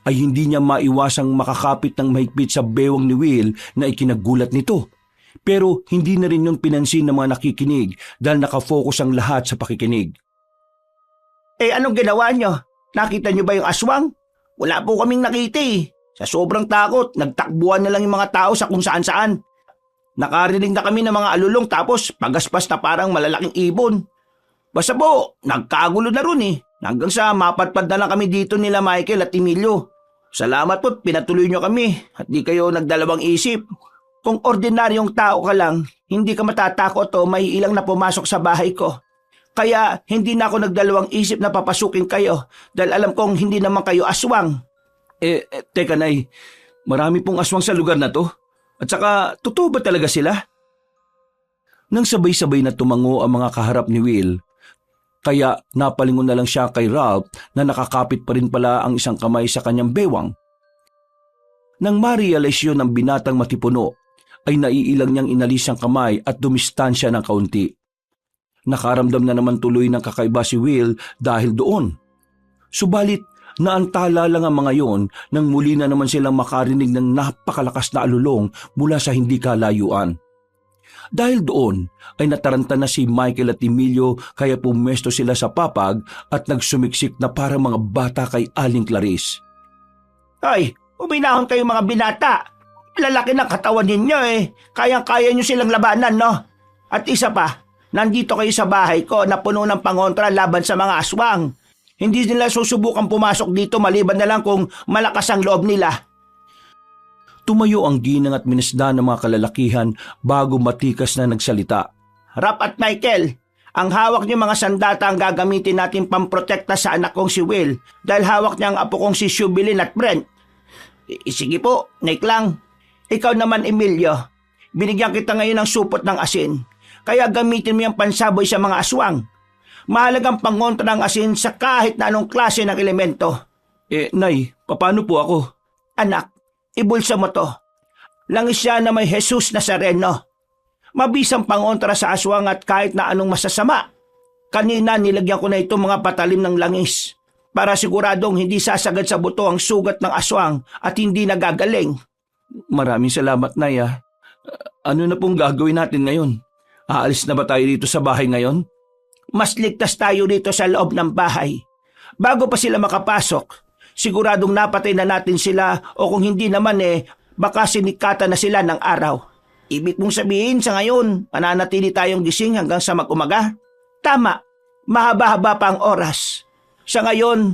S3: ay hindi niya maiwasang makakapit ng mahigpit sa bewang ni Will na ikinagulat nito. Pero hindi na rin yung pinansin ng mga nakikinig dahil nakafocus ang lahat sa pakikinig.
S4: Anong ginawa niyo? Nakita niyo ba yung aswang? Wala po kaming nakita eh. Sa sobrang takot, nagtakbuhan na lang yung mga tao sa kung saan-saan. Nakarinig na kami ng mga alulong tapos pagaspas na parang malalaking ibon. Basta po, nagkagulo na ron hanggang sa mapatpad na lang kami dito nila Michael at Emilio. Salamat po, pinatuloy niyo kami at di kayo nagdalawang isip. Kung ordinaryong tao ka lang, hindi ka matatakot o may ilang na pumasok sa bahay ko. Kaya hindi na ako nagdalawang isip na papasukin kayo dahil alam kong hindi naman kayo aswang.
S3: Teka Nay, marami pong aswang sa lugar na to. At saka, totoo ba talaga sila? Nang sabay-sabay na tumango ang mga kaharap ni Will, kaya napalingon na lang siya kay Ralph na nakakapit pa rin pala ang isang kamay sa kanyang bewang. Nang ma-realize yun ng binatang matipuno, ay naiilang niyang inalis ang kamay at dumistansya ng kaunti. Nakaramdam na naman tuloy ng kakaiba si Will dahil doon. Subalit, naantala lang ang mga yon nang muli na naman silang makarinig ng napakalakas na alulong mula sa hindi kalayuan. Dahil doon ay nataranta na si Michael at Emilio kaya pumesto sila sa papag at nagsumiksik na parang mga bata kay Aling Clarice.
S4: Ay, uminahon kayo mga binata. Lalaki ng katawan ninyo Kayang-kaya nyo silang labanan, no? At isa pa, nandito kayo sa bahay ko na puno ng pangontra laban sa mga aswang. Hindi nila susubukan pumasok dito maliban na lang kung malakas ang loob nila.
S3: Tumayo ang ginang at minasdan ng mga kalalakihan bago matikas na nagsalita.
S4: Rap at Michael, ang hawak niyo mga sandata ang gagamitin natin pamprotekta sa anak kong si Will dahil hawak niya ang apo kong si Shubilin at Brent. Sige po, Neklang. Ikaw naman, Emilio. Binigyan kita ngayon ng supot ng asin. Kaya gamitin mo yung pansaboy sa mga aswang. Mahalagang pangontra ng asin sa kahit na anong klase ng elemento.
S3: Nay, paano po ako?
S4: Anak, ibulsa mo to. Langis siya na may Jesus Nazareno. Mabisang pangontra sa aswang at kahit na anong masasama. Kanina nilagyan ko na itong mga patalim ng langis para siguradong hindi sasagad sa buto ang sugat ng aswang at hindi nagagaling.
S3: Maraming salamat, Nay. Ano na pong gagawin natin ngayon? Aalis na ba tayo dito sa bahay ngayon?
S4: Mas ligtas tayo dito sa loob ng bahay. Bago pa sila makapasok, siguradong napatay na natin sila o kung hindi naman baka sinikata na sila ng araw. Ibig mong sabihin sa ngayon, mananatili tayong gising hanggang sa mag-umaga? Tama, mahaba-haba pa ang oras. Sa ngayon,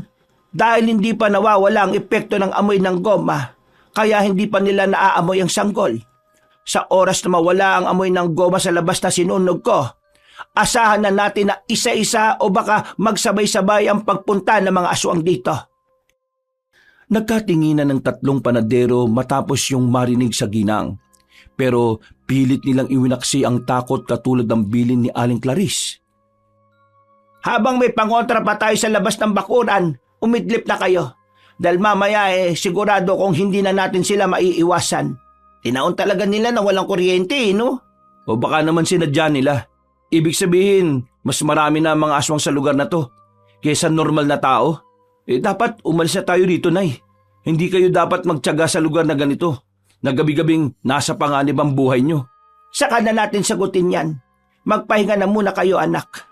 S4: dahil hindi pa nawawala ang epekto ng amoy ng goma, kaya hindi pa nila naaamoy ang sanggol. Sa oras na mawala ang amoy ng goma sa labas na sinunog ko, asahan na natin na isa-isa o baka magsabay-sabay ang pagpunta ng mga aswang dito.
S3: Nagkatinginan ng tatlong panadero matapos yung marinig sa ginang. Pero pilit nilang iwinaksi ang takot katulad ng bilin ni Aling Clarice.
S4: Habang may pangontra pa tayo sa labas ng bakuran, umidlip na kayo. Dahil mamaya sigurado kung hindi na natin sila maiiwasan. Tinaon talaga nila na walang kuryente, no?
S3: O baka naman sinadya nila. Ibig sabihin, mas marami na mga aswang sa lugar na to kaysa normal na tao. Dapat umalis na tayo rito, Nay. Hindi kayo dapat magtiyaga sa lugar na ganito, na gabi-gabing nasa panganib ang buhay nyo.
S4: Saka na natin sagutin yan. Magpahinga na muna kayo, anak.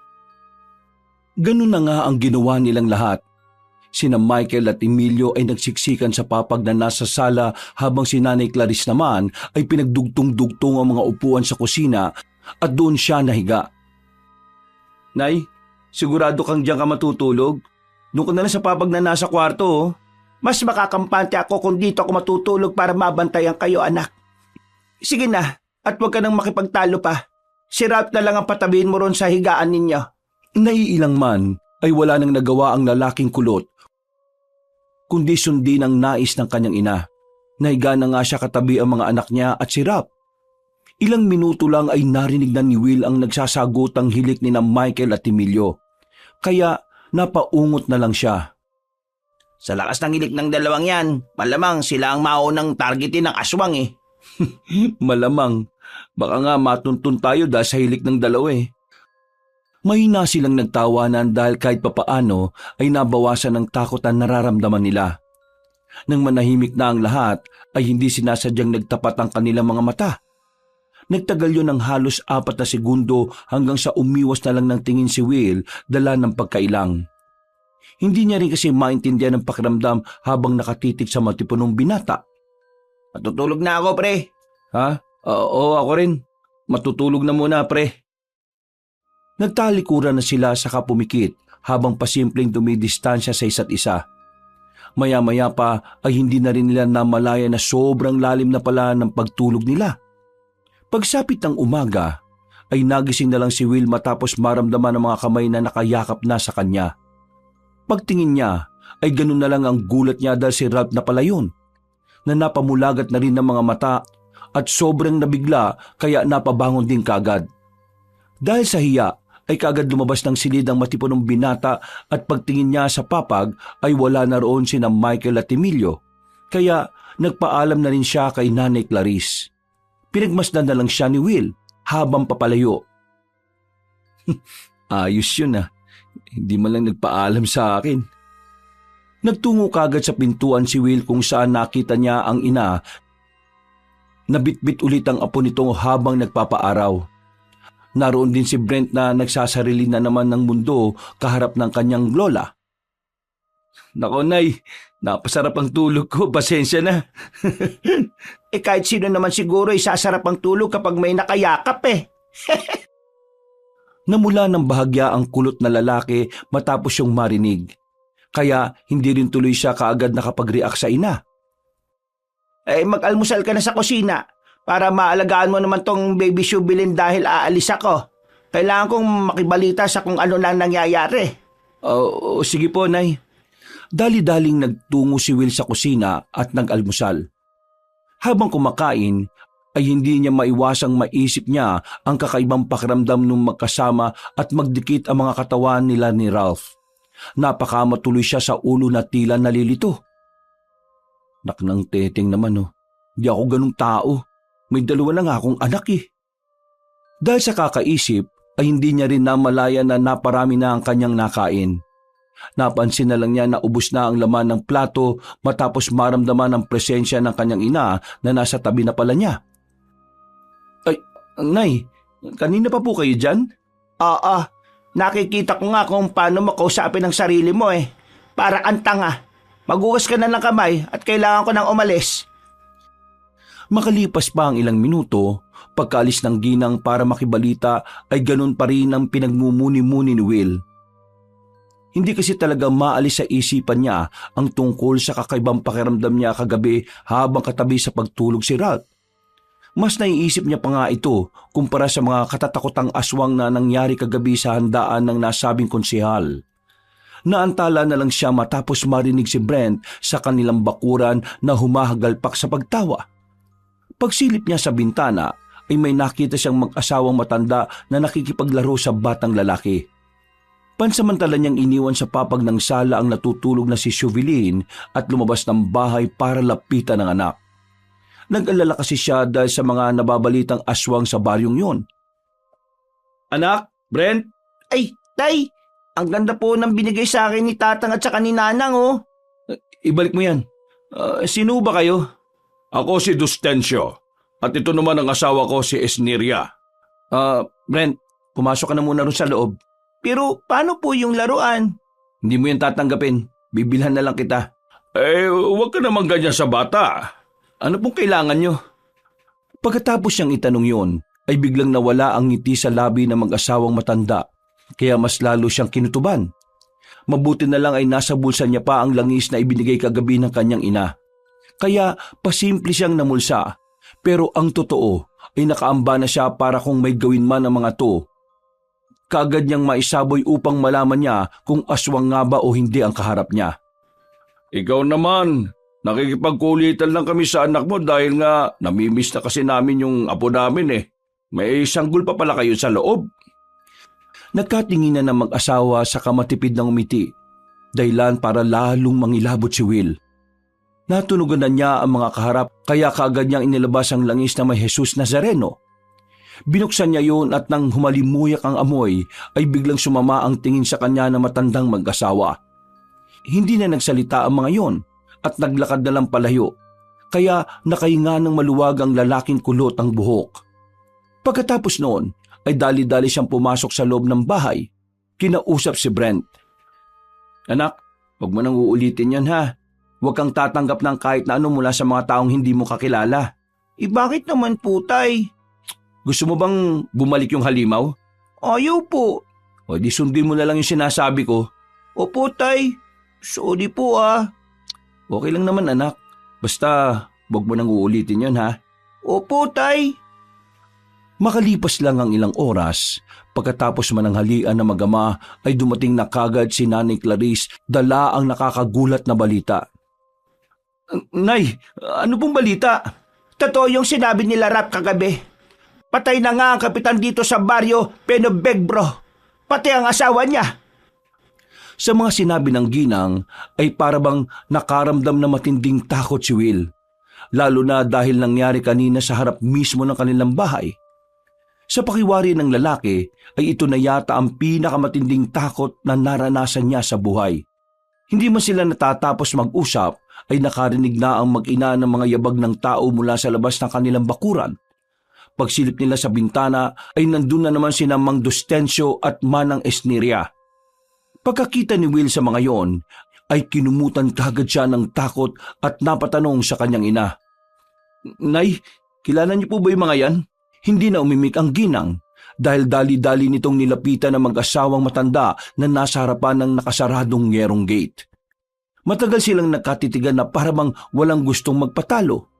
S3: Ganun na nga ang ginawa nilang lahat. Sina Michael at Emilio ay nagsiksikan sa papag na nasa sala habang si Nanay Clarice naman ay pinagdugtong-dugtong ang mga upuan sa kusina at doon siya nahiga.
S2: Nay, sigurado kang diyan ka matutulog? Doon ka na lang sa papag na nasa kwarto, oh.
S4: Mas makakampante ako kung dito ako matutulog para mabantayan kayo, anak. Sige na, at huwag ka nang makipagtalo pa. Si Ralph na lang ang patabihin mo ron sa higaan ninyo.
S3: Naiilang man ay wala nang nagawa ang lalaking kulot, kundi sundin ang nais ng kanyang ina. Nahiga na nga siya katabi ang mga anak niya at si Ralph. Ilang minuto lang ay narinig na ni Will ang nagsasagotang hilik ni na Michael at Emilio. Kaya napaungot na lang siya.
S4: Sa lakas ng hilik ng dalawang yan, malamang sila ang maunang targetin ng aswang eh.
S3: Malamang, baka nga matuntun tayo dahil sa hilik ng dalawa eh. Mahina silang nagtawanan dahil kahit papaano ay nabawasan ng takot ang nararamdaman nila. Nang manahimik na ang lahat ay hindi sinasadyang nagtapat ang kanilang mga mata. Nagtagal yun ng halos 4 na segundo hanggang sa umiwas na lang ng tingin si Will dala ng pagkailang. Hindi niya rin kasi maintindihan ang pakiramdam habang nakatitig sa matipunong binata.
S4: Matutulog na ako, pre.
S3: Ha? Oo, ako rin. Matutulog na muna, pre. Nagtalikuran na sila saka pumikit habang pasimpleng dumidistansya sa isa't isa. Maya-maya pa ay hindi na rin nila namalaya na sobrang lalim na pala ng pagtulog nila. Pagsapit ng umaga ay nagising na lang si Will matapos maramdaman ng mga kamay na nakayakap na sa kanya. Pagtingin niya ay ganun na lang ang gulat niya dahil si Ralph na pala yun, na napamulagat na rin ng mga mata at sobrang nabigla kaya napabangon din kagad. Dahil sa hiya ay kagad lumabas ng silid ang matipunong binata at pagtingin niya sa papag ay wala na roon sina Michael at Emilio, kaya nagpaalam na rin siya kay Nanay Clarice. Pinagmasdan na lang siya ni Will habang papalayo. Ayos yun ah. Hindi man lang nagpaalam sa akin. Nagtungo kagad sa pintuan si Will kung saan nakita niya ang ina. Nabitbit ulit ang apo nito habang nagpapaaraw. Naroon din si Brent na nagsasarili na naman ng mundo kaharap ng kanyang lola.
S2: Nako, Nay, napasarap ang tulog ko. Pasensya na.
S4: Kahit sino naman siguro ay sasarap ang tulog kapag may nakayakap eh.
S3: Namula ng bahagya ang kulot na lalaki matapos yung marinig. Kaya hindi rin tuloy siya kaagad nakapag-react sa ina.
S4: Mag-almusal ka na sa kusina para maalagaan mo naman tong baby Shubilin dahil aalis ako. Kailangan kong makibalita sa kung ano lang nangyayari.
S3: Sige po, Nay. Dali-daling nagtungo si Will sa kusina at nag-almusal. Habang kumakain, ay hindi niya maiwasang maisip niya ang kakaibang pakiramdam nung magkasama at magdikit ang mga katawan nila ni Ralph. Napakamatuloy siya sa ulo na tila nalilito. Naknang teteng naman oh, di ako ganung tao. May 2 na nga akong anak eh. Dahil sa kakaisip ay hindi niya rin namalaya na naparami na ang kanyang nakain. Napansin na lang niya na ubos na ang laman ng plato matapos maramdaman ang presensya ng kanyang ina na nasa tabi na pala niya.
S2: Nay, kanina pa po kayo dyan?
S4: Oo, nakikita ko nga kung paano makausapin ang sarili mo eh. Para kang tanga. Maghugas ka na ng kamay at kailangan ko nang umalis.
S3: Makalipas pa ang ilang minuto, pagkaalis ng ginang para makibalita ay ganun pa rin ang pinagmumuni-muni ni Will. Hindi kasi talaga maalis sa isipan niya ang tungkol sa kakaibang pakiramdam niya kagabi habang katabi sa pagtulog si Ralph. Mas naiisip niya pa nga ito kumpara sa mga katatakotang aswang na nangyari kagabi sa handaan ng nasabing konsehal. Naantala na lang siya matapos marinig si Brent sa kanilang bakuran na humahagalpak sa pagtawa. Pagsilip niya sa bintana ay may nakita siyang mag-asawang matanda na nakikipaglaro sa batang lalaki. Pansamantala niyang iniwan sa papag ng sala ang natutulog na si Shubilin at lumabas ng bahay para lapitan ng anak. Nag-alala kasi siya dahil sa mga nababalitang aswang sa baryong yun.
S2: Anak, Brent?
S4: Ay, Tay! Ang ganda po ng binigay sa akin ni Tatang at saka ni Nanang oh.
S2: Ibalik mo yan. Sino ba kayo?
S1: Ako si Dustencio. At ito naman ang asawa ko si Esneria.
S2: Brent, pumasok ka na muna ron sa loob.
S4: Pero paano po yung laruan?
S2: Hindi mo yan tatanggapin. Bibilhan na lang kita.
S1: Huwag ka naman ganyan sa bata.
S2: Ano pong kailangan nyo?
S3: Pagkatapos niyang itanong yon, ay biglang nawala ang ngiti sa labi ng mag-asawang matanda, kaya mas lalo siyang kinutuban. Mabuti na lang ay nasa bulsa niya pa ang langis na ibinigay kagabi ng kanyang ina. Kaya pasimple siyang namulsa, pero ang totoo ay nakaamba na siya para kung may gawin man ang mga to. Kaagad niyang maisaboy upang malaman niya kung aswang nga ba o hindi ang kaharap niya.
S1: Ikaw naman, nakikipagkulitan lang kami sa anak mo dahil nga namimiss na kasi namin yung apo namin eh. May sanggol pa pala kayo sa loob.
S3: Nagkatinginan ng mag-asawa sa kamatipid ng umiti, dahilan para lalong mangilabot si Will. Natunugan na niya ang mga kaharap kaya kaagad niyang inilabas ang langis na may Jesus Nazareno. Binuksan niya yun at nang humalimuyak ang amoy ay biglang sumama ang tingin sa kanya na matandang mag-asawa. Hindi na nagsalita ang mga yon at naglakad na lang palayo, kaya nakahinga ng maluwag ang lalaking kulot ang buhok. Pagkatapos noon ay dali-dali siyang pumasok sa loob ng bahay. Kinausap si Brent.
S2: Anak, huwag mo nang uulitin yan ha. Huwag kang tatanggap ng kahit na ano mula sa mga taong hindi mo kakilala.
S4: Bakit naman po, Tay?
S2: Gusto mo bang bumalik yung halimaw?
S4: Ayaw po.
S2: O di sundin mo na lang yung sinasabi ko.
S4: Opo, Tay. Sorry po
S2: Okay lang naman anak. Basta huwag mo nang uulitin yan ha.
S4: Opo, Tay.
S3: Makalipas lang ang ilang oras, pagkatapos mananghalian ng mag-ama ay dumating na kagad si Nanay Clarice dala ang nakakagulat na balita.
S2: Nay, ano pong balita?
S4: Totoo yung sinabi nila Rap kagabi. Patay na nga ang kapitan dito sa baryo Penobegbro. Pati ang asawa niya.
S3: Sa mga sinabi ng ginang ay parabang nakaramdam na matinding takot si Will, lalo na dahil nangyari kanina sa harap mismo ng kanilang bahay. Sa pakiwari ng lalaki ay ito na yata ang pinakamatinding takot na naranasan niya sa buhay. Hindi man sila natatapos mag-usap ay nakarinig na ang mag-ina ng mga yabag ng tao mula sa labas ng kanilang bakuran. Pagsilip nila sa bintana ay nandun na naman sina Mang Dustencio at Manang Esniria. Pagkakita ni Will sa mga yon ay kinumutan kagad siya ng takot at napatanong sa kanyang ina.
S2: Nay, kilala niyo po ba yung mga yan?
S3: Hindi na umimik ang ginang dahil dali-dali nitong nilapitan ng mag-asawang matanda na nasa harapan ng nakasaradong yerong gate. Matagal silang nakatitigan na parabang walang gustong magpatalo.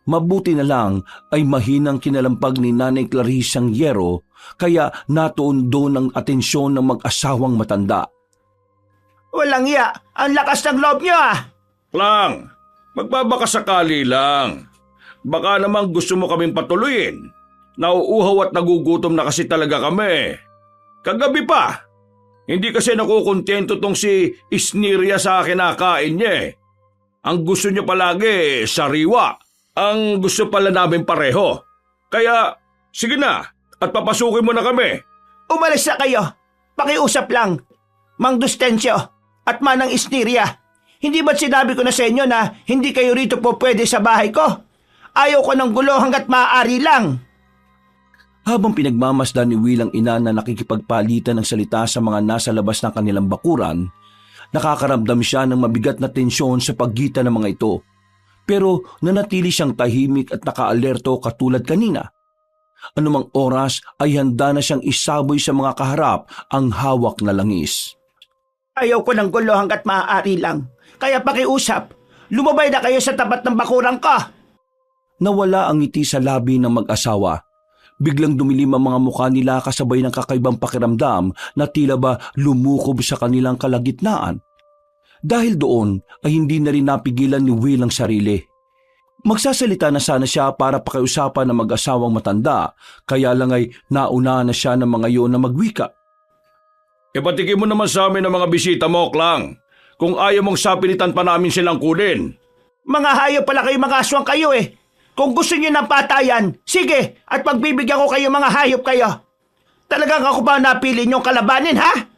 S3: Mabuti na lang ay mahinang kinalampag ni Nanay Clarice ang yero kaya natuon doon ang atensyon ng mag-asawang matanda.
S4: Walang iya, ang lakas ng loob niyo
S1: Lang, magbabakasakali lang. Baka naman gusto mo kaming patuloyin. Nauuhaw at nagugutom na kasi talaga kami. Kagabi pa, hindi kasi nakukontento tong si Isniria sa kinakain niya eh. Ang gusto niya palagi, sariwa. Ang gusto pala namin pareho. Kaya, sige na, at papasukin mo na kami.
S4: Umalis na kayo. Pakiusap lang. Mang Dustencio at Manang Isniria. Hindi ba't sinabi ko na sa inyo na hindi kayo rito po pwede sa bahay ko? Ayaw ko ng gulo hanggat maaari lang.
S3: Habang pinagmamasdan ni Will ang ina na nakikipagpalitan ng salita sa mga nasa labas ng kanilang bakuran, nakakaramdam siya ng mabigat na tensyon sa pagitan ng mga ito. Pero nanatili siyang tahimik at nakaalerto katulad kanina. Anumang oras ay handa na siyang isaboy sa mga kaharap ang hawak na langis.
S4: Ayaw ko ng gulo hanggat maaari lang. Kaya pakiusap, lumabay na kayo sa tapat ng bakurang ko.
S3: Nawala ang ngiti sa labi ng mag-asawa. Biglang dumilim ang mga mukha nila kasabay ng kakaibang pakiramdam na tila ba lumukob sa kanilang kalagitnaan. Dahil doon ay hindi na rin napigilan ni Will ang sarili. Magsasalita na sana siya para pakiusapan ng mag-asawang matanda, kaya lang ay nauna na siya ng mga yon na magwika.
S1: Ipatikin mo naman sa amin ang mga bisita mo, Klang. Kung ayaw mong sapilitan pa namin silang kunin.
S4: Mga hayop pala kayo, mga aswang kayo eh. Kung gusto niyo ng patayan, sige, at pagbibigyan ko kayo mga hayop kayo. Talagang ako ba napili niyong kalabanin, ha?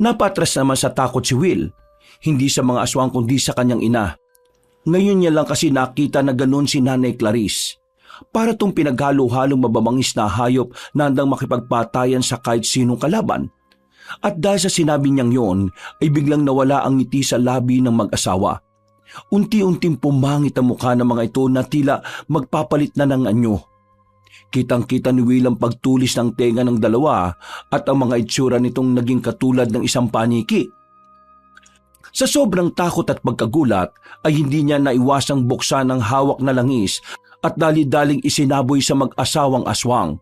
S3: Napatras naman sa takot si Will, hindi sa mga aswang kundi sa kanyang ina. Ngayon niya lang kasi nakita na ganun si Nanay Clarice. Para tong pinaghalo-halong mababangis na hayop na handang makipagpatayan sa kahit sinong kalaban. At dahil sa sinabi niyang yon, ay biglang nawala ang ngiti sa labi ng mag-asawa. Unti-unting pumangit ang mukha ng mga ito na tila magpapalit na ng anyo. Kitang-kita ni Will ang pagtulis ng tenga ng dalawa at ang mga itsura nitong naging katulad ng isang paniki. Sa sobrang takot at pagkagulat ay hindi niya naiwasang buksan ang hawak na langis at dali-daling isinaboy sa mag-asawang aswang.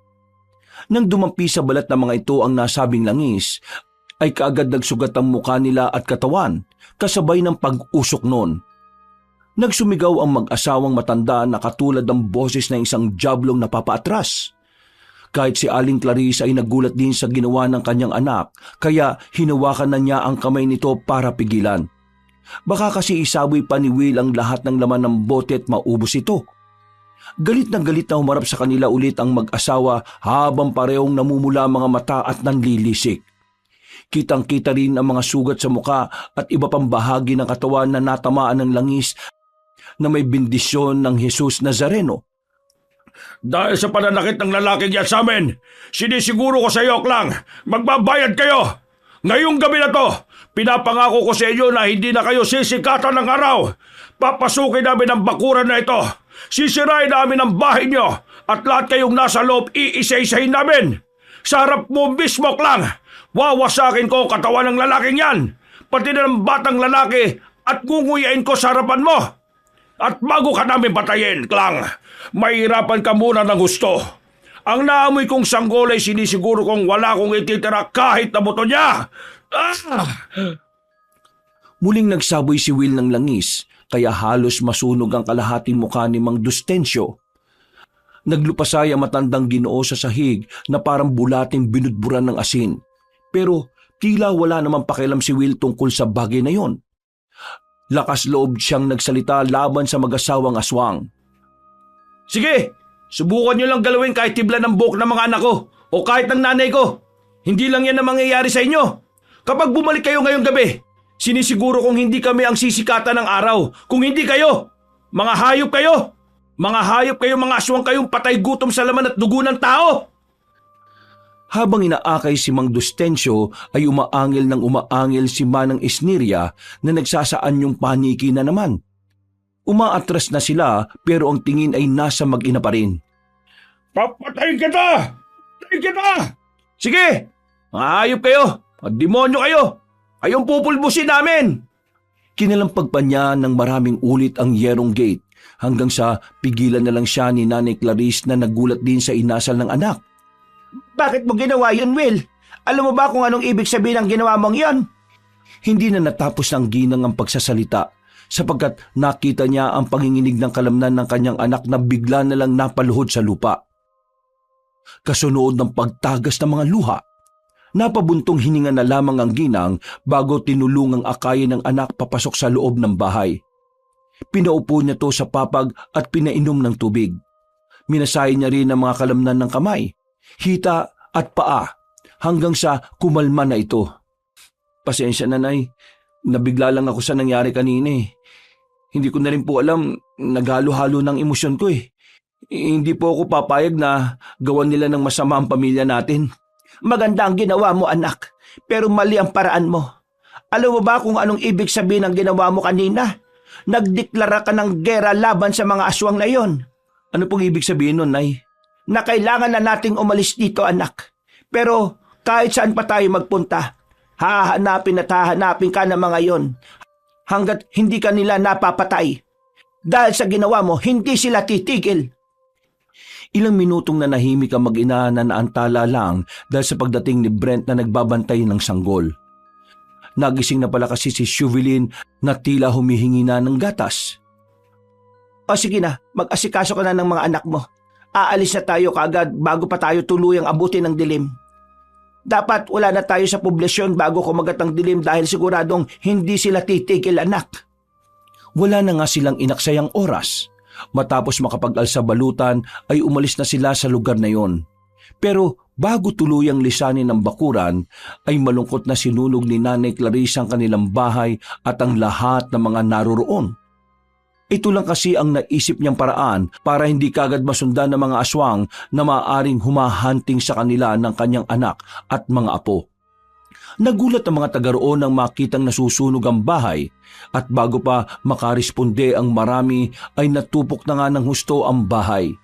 S3: Nang dumampi sa balat ng mga ito ang nasabing langis, ay kaagad nagsugat ang mukha nila at katawan, kasabay ng pag-usok noon. Nagsumigaw ang mag-asawang matanda na katulad ng boses ng isang diablong napapaatras. Kahit si Aling Clarice ay nagulat din sa ginawa ng kanyang anak, kaya hinawakan na niya ang kamay nito para pigilan. Baka kasi isaboy pa ni Will ang lahat ng laman ng bote at maubos ito. Galit na humarap sa kanila ulit ang mag-asawa habang parehong namumula ang mga mata at nanlilisik. Kitang-kita rin ang mga sugat sa muka at iba pang bahagi ng katawan na natamaan ng langis na may bendisyon ng Jesus Nazareno.
S1: Dahil sa pananakit ng lalaking yan sa amin, sinisiguro ko sa iyo, Klang, magbabayad kayo. Ngayong gabi na to, pinapangako ko sa inyo na hindi na kayo sisikatan ng araw. Papasukin namin ang bakuran na ito. Sisirain namin ang bahay nyo at lahat kayong nasa loob iisa-isahin namin. Sa harap mo mismo, Klang, wawasakin ko ang katawan ng lalaking yan, pati na ng batang lalaki at ngunguyain ko sa harapan mo. At bago ka namin patayin, Klang, mahirapan ka muna ng gusto. Ang naamoy kong sanggol ay sinisiguro kong wala kong ititira kahit na buto niya.
S3: Muling nagsaboy si Will ng langis, kaya halos masunog ang kalahating mukha ni Mang Dustencio. Naglupasay ang matandang Ginoo sa sahig na parang bulating binudburan ng asin. Pero tila wala namang pakialam si Will tungkol sa bagay na yon. Lakas loob siyang nagsalita laban sa mag-asawang aswang.
S1: Sige, subukan nyo lang galawin kahit tibla ng buhok ng mga anak ko o kahit ng nanay ko. Hindi lang yan ang mangyayari sa inyo. Kapag bumalik kayo ngayong gabi, sinisiguro kong hindi kami ang sisikatan ng araw. Kung hindi kayo, mga hayop kayo. Mga hayop kayo, mga aswang kayong patay gutom sa laman at dugo ng tao.
S3: Habang inaakay si Mang Dustencio ay umaangil si Manang Esniria na nagsasaan yung paniki na naman. Umaatras na sila pero ang tingin ay nasa mag-ina pa rin.
S1: Papatayin kita! Patayin kita! Sige, mga hayop kayo, mga demonyo kayo. Kayong pupulbusin namin.
S3: Kinalampag pa niya ng maraming ulit ang yerong gate hanggang sa pigilan na lang siya ni Nanay Clarice na nagulat din sa inasal ng anak.
S4: Bakit mo ginawa yun, Will? Alam mo ba kung anong ibig sabihin ng ginawa mong yon?
S3: Hindi na natapos ng ginang ang pagsasalita sapagkat nakita niya ang panginginig ng kalamnan ng kanyang anak na bigla na lang napaluhod sa lupa. Kasunod ng pagtagas ng mga luha, napabuntong hininga na lamang ang ginang bago tinulungang akayin ng anak papasok sa loob ng bahay. Pinaupo niya to sa papag at pinainom ng tubig. Minasay niya rin ang mga kalamnan ng kamay, hita at paa hanggang sa kumalma na ito. Pasensya na, Nay. Nabigla lang ako sa nangyari kanina eh. Hindi ko na rin po alam, naghalo-halo ng emosyon ko eh. Hindi po ako papayag na gawan nila ng masama ang pamilya natin.
S4: Maganda ang ginawa mo, anak, pero mali ang paraan mo. Alam mo ba kung anong ibig sabihin ng ginawa mo kanina? Nagdeklara ka ng gera laban sa mga aswang na yon.
S3: Ano pong ibig sabihin nun, Nay?
S4: Na kailangan na nating umalis dito, anak. Pero kahit saan pa tayo magpunta, hahanapin ka ng mga yon hanggat hindi ka nila napapatay. Dahil sa ginawa mo, hindi sila titigil.
S3: Ilang minutong nanahimik ang mag-ina na naantala lang dahil sa pagdating ni Brent na nagbabantay ng sanggol. Nagising na pala kasi si Shuvelin na tila humihingi na ng gatas.
S4: O sige na, mag-asikaso ka na ng mga anak mo. Aalis na tayo kaagad bago pa tayo tuluyang abutin ng dilim. Dapat wala na tayo sa poblasyon bago kumagat ang dilim dahil siguradong hindi sila titigil, anak.
S3: Wala na nga silang inaksayang oras. Matapos makapag-alsa balutan ay umalis na sila sa lugar na yon. Pero bago tuluyang lisanin ng bakuran ay malungkot na sinunog ni Nanay Clarice ang kanilang bahay at ang lahat ng mga naroroon. Ito lang kasi ang naisip niyang paraan para hindi kagad masundan ng mga aswang na maaaring humahanting sa kanila ng kanyang anak at mga apo. Nagulat ang mga taga roon nang makitang nasusunog ang bahay at bago pa makaresponde ang marami ay natupok na nga ng husto ang bahay.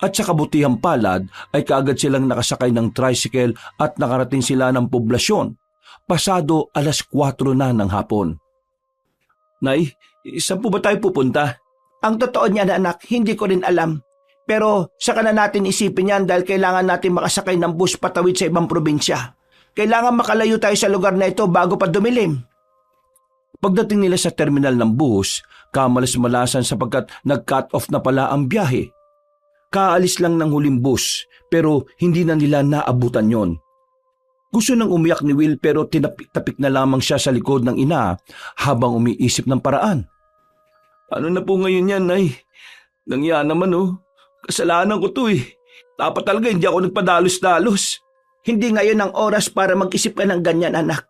S3: At sa kabutihang palad ay kaagad silang nakasakay ng tricycle at nakarating sila ng poblasyon. Pasado 4:00 na ng hapon. Nay, saan po ba tayo pupunta?
S4: Ang totoo niyan anak, hindi ko rin alam. Pero saka na natin isipin yan dahil kailangan natin makasakay ng bus patawid sa ibang probinsya. Kailangan makalayo tayo sa lugar na ito bago pa dumilim.
S3: Pagdating nila sa terminal ng bus, kamalas-malasan sapagkat nag-cut off na pala ang biyahe. Kaalis lang ng huling bus pero hindi na nila naabutan yon. Gusto nang umiyak ni Will pero tinapik na lamang siya sa likod ng ina habang umiisip ng paraan.
S2: Ano na po ngayon yan, Nay? Nangya naman Kasalanan ko to eh. Dapat talaga hindi ako nagpadalos-dalos.
S4: Hindi ngayon ang oras para mag-isip ka ng ganyan anak.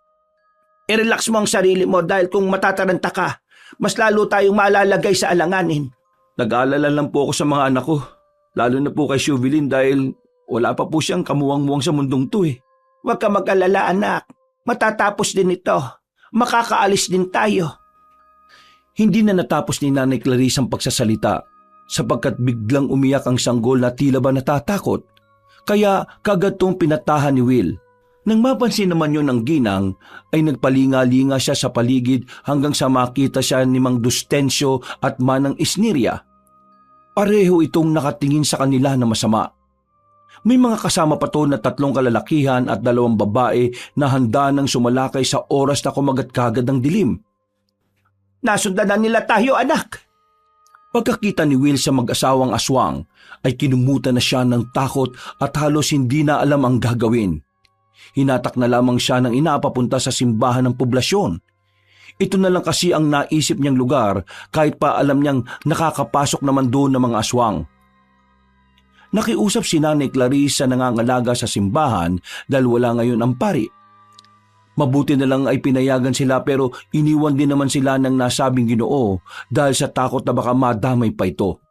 S4: I-relax mo ang sarili mo dahil kung matataranta ka, mas lalo tayong malalagay sa alanganin.
S2: Nag-aalala lang po ako sa mga anak ko. Lalo na po kay Shuvilin dahil wala pa po siyang kamuwang-muwang sa mundong to eh.
S4: Huwag ka mag-alala anak. Matatapos din ito. Makakaalis din tayo.
S3: Hindi na natapos ni Nanay Clarice ang pagsasalita sapagkat biglang umiyak ang sanggol na tila ba natatakot. Kaya kagad tong pinatahan ni Will. Nang mapansin naman yun ng ginang, ay nagpalinga-linga siya sa paligid hanggang sa makita siya ni Mang Dustencio at Manang Isniria. Pareho itong nakatingin sa kanila na masama. May mga kasama pa to na 3 kalalakihan at 2 babae na handa nang sumalakay sa oras na kumagat kagad ng dilim.
S4: Nasundan na nila tayo anak.
S3: Pagkakita ni Will sa mag-asawang aswang, ay kinumutan na siya ng takot at halos hindi na alam ang gagawin. Hinatak na lamang siya ng ina papunta sa simbahan ng poblasyon. Ito na lang kasi ang naisip niyang lugar kahit pa alam niyang nakakapasok naman doon ng mga aswang. Nakiusap si Nanay Clarice sa nangangalaga sa simbahan dahil wala ngayon ang pari. Mabuti na lang ay pinayagan sila pero iniwan din naman sila ng nasabing Ginoo dahil sa takot na baka madamay pa ito.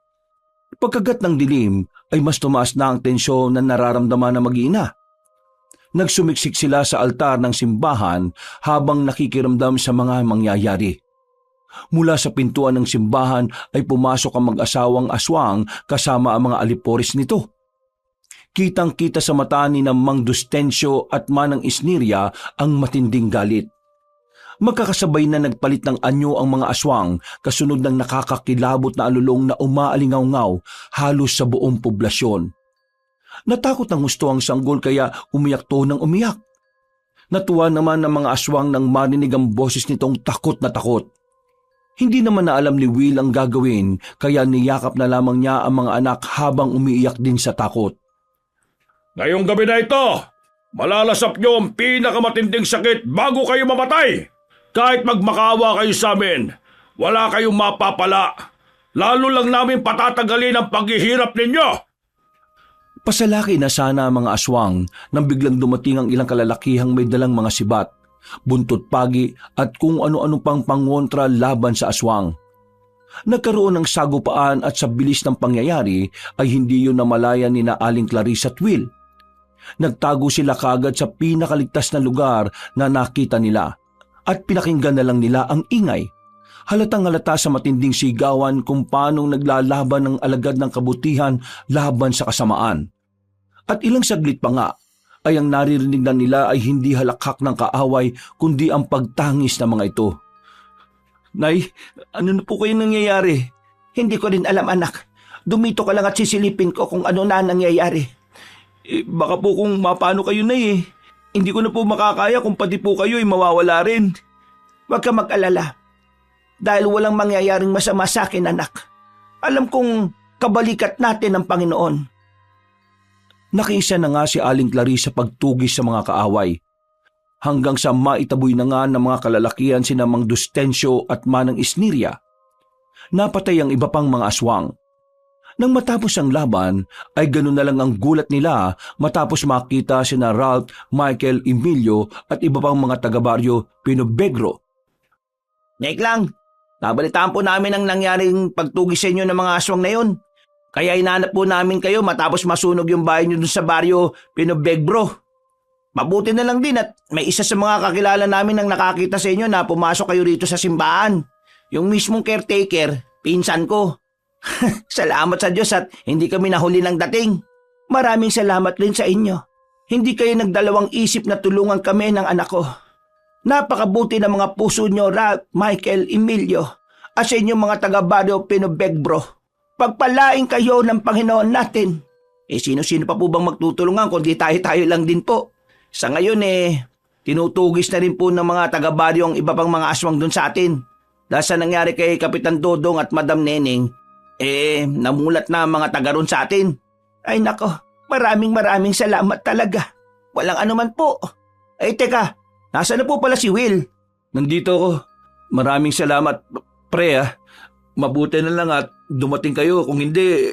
S3: Pagkagat ng dilim ay mas tumaas na ang tensyon na nararamdaman ng mag-iina. Nagsumiksik sila sa altar ng simbahan habang nakikiramdam sa mga mangyayari. Mula sa pintuan ng simbahan ay pumasok ang mag-asawang aswang kasama ang mga aliporis nito. Kitang-kita sa mata ni Mang Dustencio at Manang Isniria ang matinding galit. Magkakasabay na nagpalit ng anyo ang mga aswang kasunod ng nakakakilabot na alulong na umaalingaw-ngaw halos sa buong poblasyon. Natakot ng husto ang sanggol kaya umiyak to ng umiyak. Natuwa naman ang mga aswang nang marinig ang boses nitong takot na takot. Hindi naman na alam ni Will ang gagawin kaya niyakap na lamang niya ang mga anak habang umiiyak din sa takot.
S1: Ngayong gabi na ito, malalasap niyo ang pinakamatinding sakit bago kayo mamatay. Kahit magmakaawa kayo sa amin, wala kayong mapapala. Lalo lang namin patatagalin ang paghihirap ninyo.
S3: Pasalaki na sana ang mga aswang nang biglang dumating ang ilang kalalakihang may dalang mga sibat, buntot pagi at kung ano-ano pang pangontra laban sa aswang. Nagkaroon ng sagupaan at sa bilis ng pangyayari ay hindi yun namalayan ni na Aling Clarice at Will. Nagtago sila kagad sa pinakaligtas na lugar na nakita nila at pinakinggan na lang nila ang ingay. Halatang-halata sa matinding sigawan kung paanong naglalaban ng alagad ng kabutihan laban sa kasamaan. At ilang saglit pa nga ay ang naririnig na nila ay hindi halakhak ng kaaway kundi ang pagtangis ng mga ito.
S2: Nay, ano na po kayo nangyayari?
S4: Hindi ko rin alam anak. Dumito ka lang at sisilipin ko kung ano na nangyayari.
S2: Baka po kung mapano kayo, Nay eh. Hindi ko na po makakaya kung pati po kayo ay mawawala rin.
S4: Huwag ka mag-alala. Dahil walang mangyayaring masama sa akin anak. Alam kong kabalikat natin ng Panginoon.
S3: Nakiisa na nga si Aling Clarice sa pagtugis sa mga kaaway. Hanggang sa maitaboy na nga ng mga kalalakihan sina Mang Dustencio at Manang Isniria. Napatay ang iba pang mga aswang. Nang matapos ang laban, ay ganoon na lang ang gulat nila matapos makita sina Ralph, Michael, Emilio at iba pang mga taga-baryo Pinobegro.
S4: Nek lang, nabalitaan po namin ang nangyaring pagtugis sa inyo ng mga aswang na yun. Kaya inanap po namin kayo matapos masunog yung bahay nyo dun sa baryo Pinobegro. Mabuti na lang din at may isa sa mga kakilala namin ang nakakita sa inyo na pumasok kayo rito sa simbahan. Yung mismong caretaker, pinsan ko. Salamat sa Diyos at hindi kami nahuli ng dating. Maraming salamat rin sa inyo. Hindi kayo nagdalawang isip na tulungan kami ng anak ko. Napakabuti ng mga puso nyo, Ralph, Michael, Emilio, at sa inyong mga taga-Barrio Pinobegbro. Pagpalaing kayo ng Panginoon natin. Sino-sino pa po bang magtutulungan kundi tayo-tayo lang din po. Sa ngayon tinutugis na rin po ng mga taga-baryo ang iba pang mga aswang dun sa atin. Dahil sa nangyari kay Kapitan Dodong at Madam Neneng, namulat na ang mga taga ron sa atin. Ay nako, maraming salamat talaga. Walang anuman po. Teka, nasa na po pala si Will?
S2: Nandito ako. Maraming salamat, pre Mabuti na lang at dumating kayo. Kung hindi,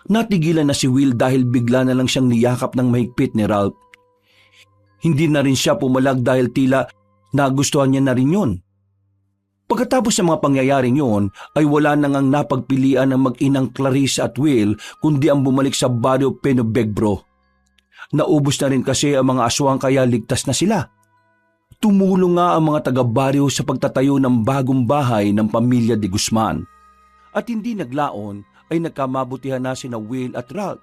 S3: Natigilan na si Will dahil bigla na lang siyang niyakap ng mahigpit ni Ralph. Hindi na rin siya pumalag dahil tila nagustuhan niya na rin yun. Pagkatapos ng mga pangyayaring yun ay wala na ngang napagpilian ng mag-inang Clarice at Will kundi ang bumalik sa Barrio Penobegbro. Naubos na rin kasi ang mga aswang kaya ligtas na sila. Tumulong nga ang mga taga-baryo sa pagtatayo ng bagong bahay ng pamilya de Guzman. At hindi naglaon ay nagkamabutihan na sina Will at Ralph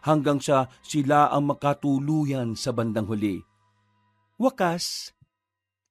S3: hanggang sa sila ang makatuluyan sa bandang huli. Wakas,